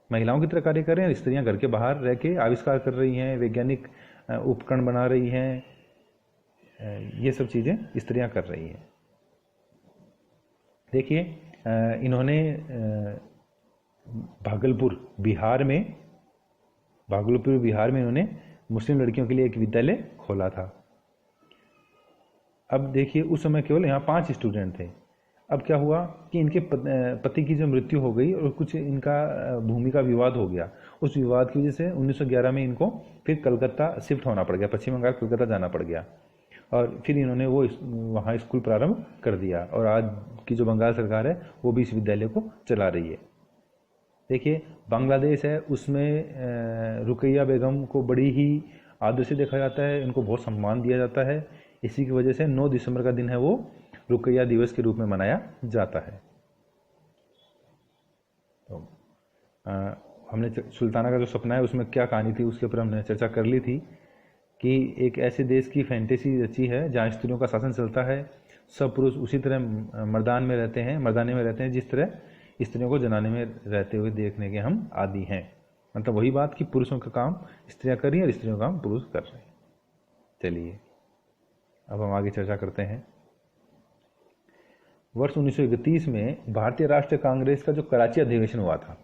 महिलाओं की तरह कार्य कर रहे हैं, स्त्रियां घर के बाहर रह के आविष्कार कर रही हैं, वैज्ञानिक उपकरण बना रही हैं, ये सब चीज़ें स्त्रियां कर रही हैं। देखिए इन्होंने भागलपुर बिहार में इन्होंने मुस्लिम लड़कियों के लिए एक विद्यालय खोला था। अब देखिए उस समय केवल यहाँ 5 स्टूडेंट थे। अब क्या हुआ कि इनके पति की जो मृत्यु हो गई और कुछ इनका भूमि का विवाद हो गया। उस विवाद की वजह से 1911 में इनको फिर कलकत्ता शिफ्ट होना पड़ गया, पश्चिम बंगाल कलकत्ता जाना पड़ गया। और फिर इन्होंने वो वहाँ स्कूल प्रारंभ कर दिया और आज की जो बंगाल सरकार है वो भी इस विद्यालय को चला रही है। देखिए बांग्लादेश है, उसमें रुकैया बेगम को बड़ी ही आदर से देखा जाता है, इनको बहुत सम्मान दिया जाता है। इसी की वजह से 9 दिसंबर का दिन है वो रुकैया दिवस के रूप में मनाया जाता है। तो हमने सुल्ताना का जो सपना है उसमें क्या कहानी थी उसके ऊपर हमने चर्चा कर ली थी कि एक ऐसे देश की फैंटेसी रची है जहाँ स्त्रियों का शासन चलता है, सब पुरुष उसी तरह मर्दाने में रहते हैं जिस तरह स्त्रियों को जनाने में रहते हुए देखने के हम आदी हैं। मतलब वही बात कि पुरुषों का काम स्त्रियां कर रही हैं और स्त्रियों का काम पुरुष कर रहे हैं। चलिए अब हम आगे चर्चा करते हैं। वर्ष 1931 में भारतीय राष्ट्रीय कांग्रेस का जो कराची अधिवेशन हुआ था,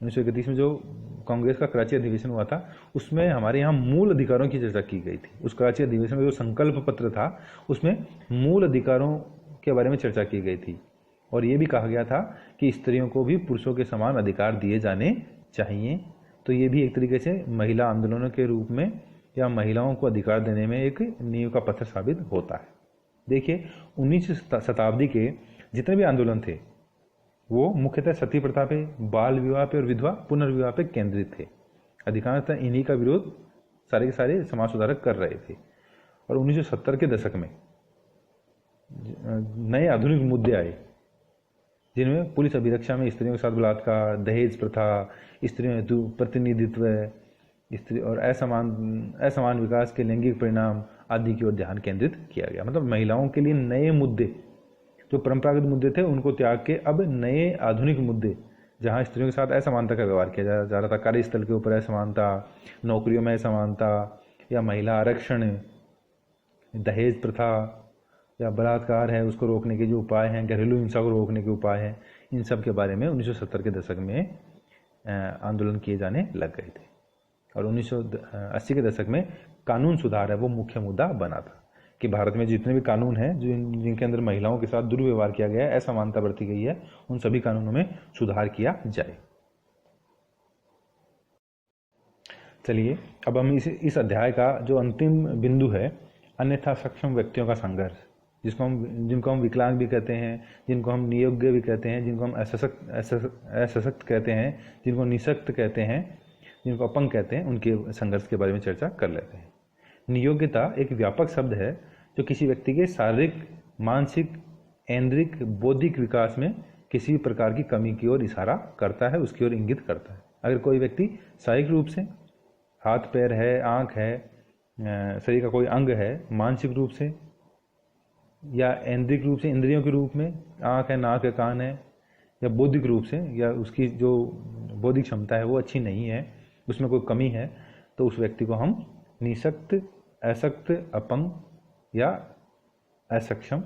1931 में जो कांग्रेस का कराची अधिवेशन हुआ था, उसमें हमारे यहाँ मूल अधिकारों की चर्चा की गई थी। उस कराची अधिवेशन में जो संकल्प पत्र था उसमें मूल अधिकारों के बारे में चर्चा की गई थी और ये भी कहा गया था कि स्त्रियों को भी पुरुषों के समान अधिकार दिए जाने चाहिए। तो ये भी एक तरीके से महिला आंदोलनों के रूप में या महिलाओं को अधिकार देने में एक नींव का पत्थर साबित होता है। देखिए 19वीं शताब्दी के जितने भी आंदोलन थे वो मुख्यतः सती प्रथा पे, बाल विवाह पे और विधवा पुनर्विवाह पे केंद्रित थे। अधिकांशतः इन्हीं का विरोध सारे के सारे समाज सुधारक कर रहे थे। और 1970 के दशक में नए आधुनिक मुद्दे आए जिनमें पुलिस अभिरक्षा में स्त्रियों के साथ बलात्कार, दहेज प्रथा, स्त्रियों हेतु प्रतिनिधित्व, स्त्री और असमान विकास के लैंगिक परिणाम आदि की ओर ध्यान केंद्रित किया गया। मतलब महिलाओं के लिए नए मुद्दे, जो परंपरागत मुद्दे थे उनको त्याग के अब नए आधुनिक मुद्दे, जहां स्त्रियों के साथ असमानता का व्यवहार किया जा रहा था, कार्यस्थल के ऊपर असमानता, नौकरियों में असमानता या महिला आरक्षण, दहेज प्रथा या बलात्कार है उसको रोकने के जो उपाय हैं, घरेलू हिंसा को रोकने के उपाय हैं, इन सब के बारे में 1970 के दशक में आंदोलन किए जाने लग गए थे। और 1980 के दशक में कानून सुधार है वो मुख्य मुद्दा बना था कि भारत में जितने भी कानून हैं जिनके अंदर महिलाओं के साथ दुर्व्यवहार किया गया है, असमानता बरती गई है, उन सभी कानूनों में सुधार किया जाए। चलिए अब हम इस अध्याय का जो अंतिम बिंदु है, अन्यथा सक्षम व्यक्तियों का संघर्ष, जिनको हम विकलांग भी कहते हैं, जिनको हम नियोग्य भी कहते हैं, जिनको हम असशक्त कहते हैं, जिनको निशक्त कहते हैं, जिनको अपंग कहते हैं, उनके संघर्ष के बारे में चर्चा कर लेते हैं। नियोग्यता एक व्यापक शब्द है जो किसी व्यक्ति के शारीरिक, मानसिक, ऐन्द्रिक, बौद्धिक विकास में किसी भी प्रकार की कमी की ओर इशारा करता है, उसकी ओर इंगित करता है। अगर कोई व्यक्ति शारीरिक रूप से, हाथ पैर है, आँख है, शरीर का कोई अंग है, मानसिक रूप से या ऐन्द्रिक रूप से, इंद्रियों के रूप में आँख है, नाक है, कान है, या बौद्धिक रूप से, या उसकी जो बौद्धिक क्षमता है वो अच्छी नहीं है, उसमें कोई कमी है, तो उस व्यक्ति को हम निशक्त, अशक्त, अपंग या असक्षम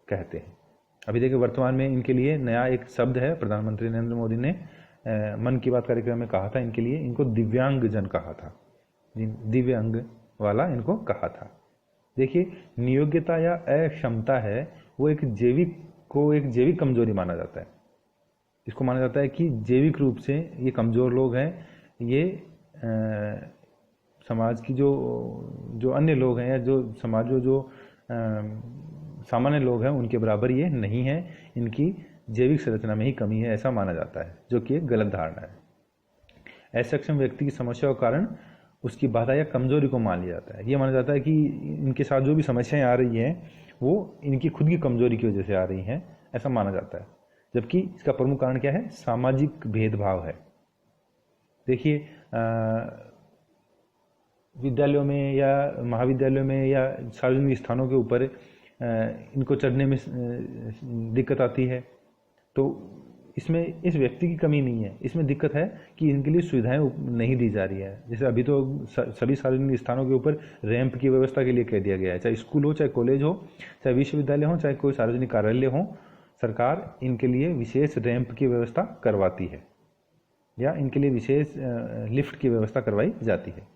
कहते हैं। अभी देखिए वर्तमान में इनके लिए नया एक शब्द है, प्रधानमंत्री नरेंद्र मोदी ने मन की बात कार्यक्रम में कहा था, इनके लिए इनको दिव्यांगजन कहा था, दिव्यांग वाला इनको कहा था। देखिए नियोग्यता या अक्षमता है वो एक जैविक कमजोरी माना जाता है। इसको माना जाता है कि जैविक रूप से ये कमजोर लोग हैं, ये समाज की जो अन्य लोग हैं या जो समाज जो सामान्य लोग हैं उनके बराबर ये नहीं है, इनकी जैविक संरचना में ही कमी है, ऐसा माना जाता है, जो कि एक गलत धारणा है। असक्षम व्यक्ति की समस्या के कारण उसकी बाधा या कमजोरी को मान लिया जाता है। ये माना जाता है कि इनके साथ जो भी समस्याएं आ रही हैं वो इनकी खुद की कमजोरी की वजह से आ रही हैं, ऐसा माना जाता है। जबकि इसका प्रमुख कारण क्या है? सामाजिक भेदभाव है। देखिए विद्यालयों में या महाविद्यालयों में या सार्वजनिक स्थानों के ऊपर इनको चढ़ने में दिक्कत आती है, तो इसमें इस व्यक्ति की कमी नहीं है, इसमें दिक्कत है कि इनके लिए सुविधाएं नहीं दी जा रही है। जैसे अभी तो सभी सार्वजनिक स्थानों के ऊपर रैंप की व्यवस्था के लिए कह दिया गया है, चाहे स्कूल हो, चाहे कॉलेज हो, चाहे विश्वविद्यालय हो, चाहे कोई सार्वजनिक कार्यालय हो, सरकार इनके लिए विशेष रैंप की व्यवस्था करवाती है या इनके लिए विशेष लिफ्ट की व्यवस्था करवाई जाती है।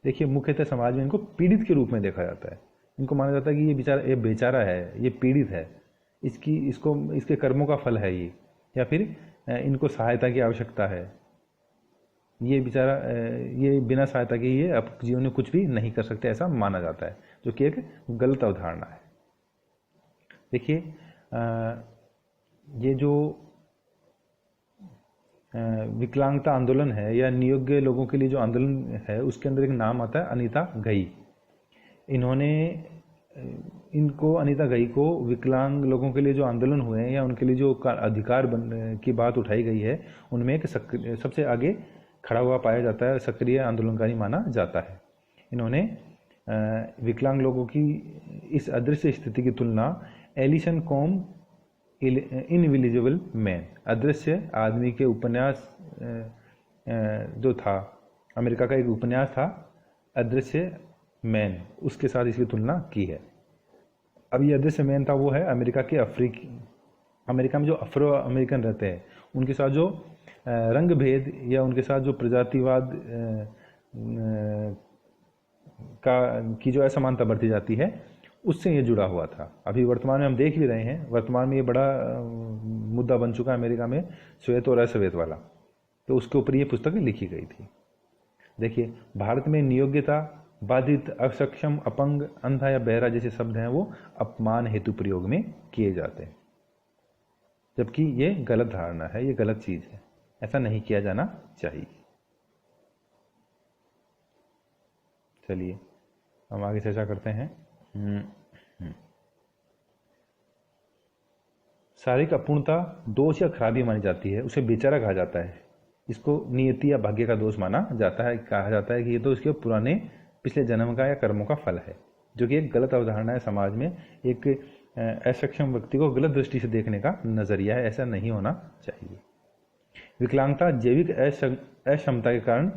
देखिए मुख्यतः समाज में इनको पीड़ित के रूप में देखा जाता है। इनको माना जाता है कि ये बेचारा है, ये पीड़ित है, इसके कर्मों का फल है ये, या फिर इनको सहायता की आवश्यकता है, ये बेचारा ये बिना सहायता के ये अब जीवन में कुछ भी नहीं कर सकते, ऐसा माना जाता है, जो कि एक गलत अवधारणा है। देखिए ये जो विकलांगता आंदोलन है या नियोग्य लोगों के लिए जो आंदोलन है, उसके अंदर एक नाम आता है अनीता घई। अनीता घई को विकलांग लोगों के लिए जो आंदोलन हुए हैं या उनके लिए जो अधिकार की बात उठाई गई है, उनमें एक सबसे आगे खड़ा हुआ पाया जाता है, सक्रिय आंदोलनकारी माना जाता है। इन्होंने विकलांग लोगों की इस अदृश्य स्थिति की तुलना एलिसन कॉम इनविजिबल मैन, अदृश्य आदमी के उपन्यास जो था, अमेरिका का एक उपन्यास था अदृश्य मैन, उसके साथ इसकी तुलना की है। अब ये अदृश्य मैन था वो है अमेरिका में जो अफ्रो अमेरिकन रहते हैं, उनके साथ जो रंग भेद या उनके साथ जो प्रजातिवाद की जो असमानता बरती जाती है, उससे ये जुड़ा हुआ था। अभी वर्तमान में हम देख भी रहे हैं, वर्तमान में ये बड़ा मुद्दा बन चुका है अमेरिका में, श्वेत और अश्वेत वाला, तो उसके ऊपर ये पुस्तक लिखी गई थी। देखिए भारत में नियोग्यता, बाधित, असक्षम, अपंग, अंधा या बहरा जैसे शब्द हैं वो अपमान हेतु प्रयोग में किए जाते हैं, जबकि ये गलत धारणा है, ये गलत चीज है, ऐसा नहीं किया जाना चाहिए। चलिए हम आगे चर्चा करते हैं। शारीरिक अपूर्णता दोष या खराबी मानी जाती है, उसे बेचारा कहा जाता है। इसको नियति या भाग्य का दोष माना जाता है, कहा जाता है कि ये तो इसके पुराने पिछले जन्म का या कर्मों का फल है, जो कि एक गलत अवधारणा है। समाज में एक असक्षम व्यक्ति को गलत दृष्टि से देखने का नजरिया है, ऐसा नहीं होना चाहिए। विकलांगता जैविक अक्षमता के कारण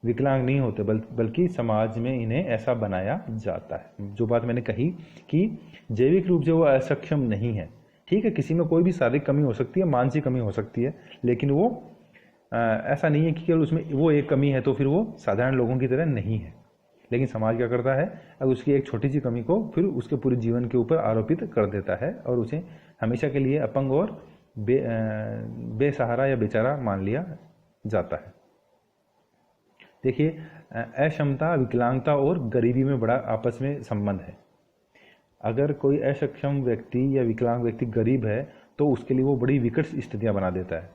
विकलांग नहीं होते, बल्कि समाज में इन्हें ऐसा बनाया जाता है। जो बात मैंने कही कि जैविक रूप से वो असक्षम नहीं है, ठीक है, किसी में कोई भी शारीरिक कमी हो सकती है, मानसिक कमी हो सकती है, लेकिन वो ऐसा नहीं है कि केवल उसमें वो एक कमी है तो फिर वो साधारण लोगों की तरह नहीं है। लेकिन समाज क्या करता है, अब उसकी एक छोटी सी कमी को फिर उसके पूरे जीवन के ऊपर आरोपित कर देता है और उसे हमेशा के लिए अपंग और बेसहारा या बेचारा मान लिया जाता है। देखिए अक्षमता, विकलांगता और गरीबी में बड़ा आपस में संबंध है। अगर कोई असक्षम व्यक्ति या विकलांग व्यक्ति गरीब है तो उसके लिए वो बड़ी विकट स्थितियां बना देता है,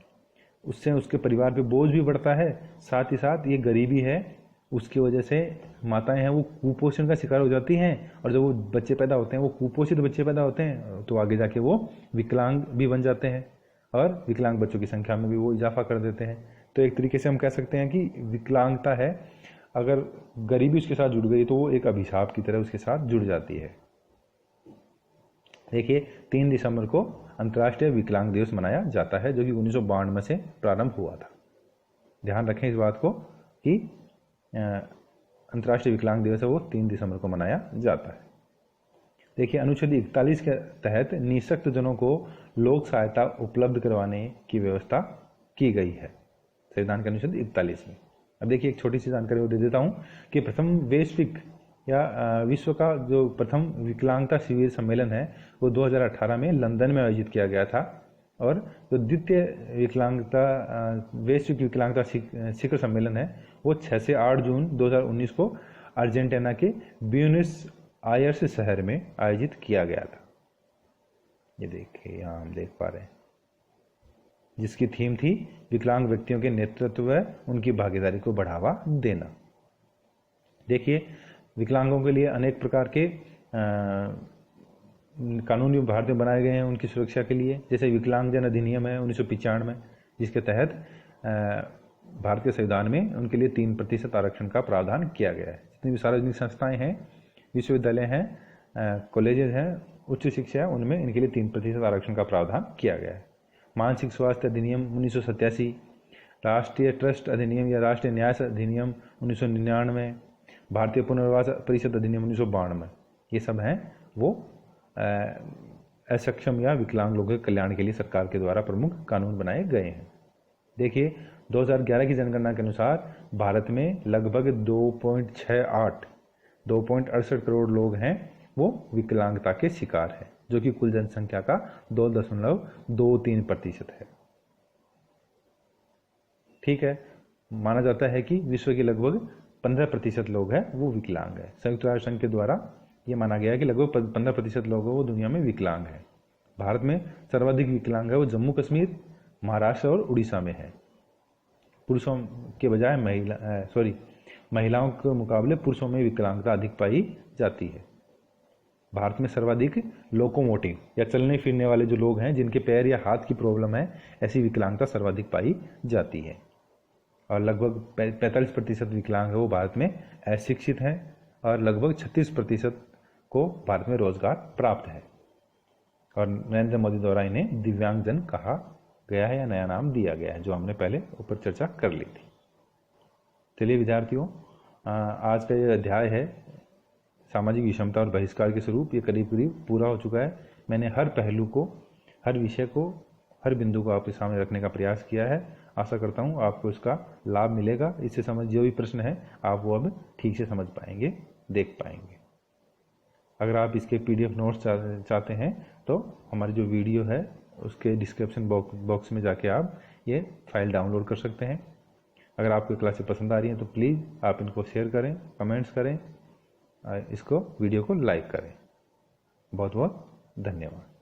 उससे उसके परिवार पे बोझ भी बढ़ता है। साथ ही साथ ये गरीबी है, उसकी वजह से माताएं हैं वो कुपोषण का शिकार हो जाती हैं, और जब वो बच्चे पैदा होते हैं, वो कुपोषित बच्चे पैदा होते हैं, तो आगे जाके वो विकलांग भी बन जाते हैं। और विकलांग बच्चों की संख्या में भी वो इजाफा कर देते हैं। तो एक तरीके से हम कह सकते हैं कि विकलांगता है, अगर गरीबी उसके साथ जुड़ गई तो वो एक अभिशाप की तरह उसके साथ जुड़ जाती है। देखिए 3 दिसंबर को अंतर्राष्ट्रीय विकलांग दिवस मनाया जाता है, जो कि 1992 से प्रारंभ हुआ था। ध्यान रखें इस बात को कि अंतर्राष्ट्रीय विकलांग दिवस है वो 3 दिसंबर को मनाया जाता है। देखिए अनुच्छेद 41 के तहत निःशक्त जनों को लोक सहायता उपलब्ध करवाने की व्यवस्था की गई है संविधान के अनुच्छेद 41 में। अब देखिए एक छोटी सी जानकारी और दे देता हूँ कि प्रथम वैश्विक या विश्व का जो प्रथम विकलांगता शिविर सम्मेलन है वो 2018 में लंदन में आयोजित किया गया था, और जो द्वितीय वैश्विक विकलांगता शिखर सम्मेलन है वो 6 से 8 जून 2019 को अर्जेंटीना के ब्यूनस आयर्स शहर में आयोजित किया गया था। ये देखिए यहाँ हम देख पा रहे हैं, जिसकी थीम थी विकलांग व्यक्तियों के नेतृत्व व उनकी भागीदारी को बढ़ावा देना। देखिए विकलांगों के लिए अनेक प्रकार के कानून भारत में बनाए गए हैं उनकी सुरक्षा के लिए, जैसे विकलांगजन अधिनियम है 1995, जिसके तहत भारत के संविधान में उनके लिए 3% आरक्षण का प्रावधान किया गया है। जितनी भी सार्वजनिक संस्थाएं हैं, विश्वविद्यालय हैं, कॉलेजेस हैं, उच्च शिक्षा है, उनमें इनके लिए 3% आरक्षण का प्रावधान किया गया है। मानसिक स्वास्थ्य अधिनियम 1987, राष्ट्रीय ट्रस्ट अधिनियम या राष्ट्रीय न्यास अधिनियम 1999, भारतीय पुनर्वास परिषद अधिनियम 1992, ये सब हैं वो असक्षम या विकलांग लोगों के कल्याण के लिए सरकार के द्वारा प्रमुख कानून बनाए गए हैं। देखिए 2011 की जनगणना के अनुसार भारत में लगभग 2.68 करोड़ लोग हैं वो विकलांगता के शिकार हैं, जो कि कुल जनसंख्या का 2.23% है। ठीक है, माना जाता है कि विश्व के लगभग 15% लोग हैं वो विकलांग है। संयुक्त राष्ट्र संघ के द्वारा ये माना गया है कि लगभग 15% लोग वो दुनिया में विकलांग हैं। भारत में सर्वाधिक विकलांग है वो जम्मू कश्मीर, महाराष्ट्र और उड़ीसा में है। पुरुषों के बजाय महिलाओं के मुकाबले पुरुषों में विकलांगता अधिक पाई जाती है। भारत में सर्वाधिक लोकोमोटिव या चलने फिरने वाले जो लोग हैं, जिनके पैर या हाथ की प्रॉब्लम है, ऐसी विकलांगता सर्वाधिक पाई जाती है। और लगभग 45% विकलांग है वो भारत में अशिक्षित हैं, और लगभग 36% को भारत में रोजगार प्राप्त है। और नरेंद्र मोदी द्वारा इन्हें दिव्यांगजन कहा गया है या नया नाम दिया गया है, जो हमने पहले ऊपर चर्चा कर ली थी। चलिए विद्यार्थियों, आज का ये अध्याय है सामाजिक विषमता और बहिष्कार के स्वरूप, ये करीब करीब पूरा हो चुका है। मैंने हर पहलू को, हर विषय को, हर बिंदु को आपके सामने रखने का प्रयास किया है। आशा करता हूँ आपको इसका लाभ मिलेगा। इससे समझ जो भी प्रश्न है आप वो अब ठीक से समझ पाएंगे, देख पाएंगे। अगर आप इसके PDF नोट्स चाहते हैं तो हमारी जो वीडियो है उसके डिस्क्रिप्शन बॉक्स में जाके आप ये फाइल डाउनलोड कर सकते हैं। अगर आपको क्लासेस पसंद आ रही हैं तो प्लीज़ आप इनको शेयर करें, कमेंट्स करें, इसको वीडियो को लाइक करें। बहुत बहुत धन्यवाद।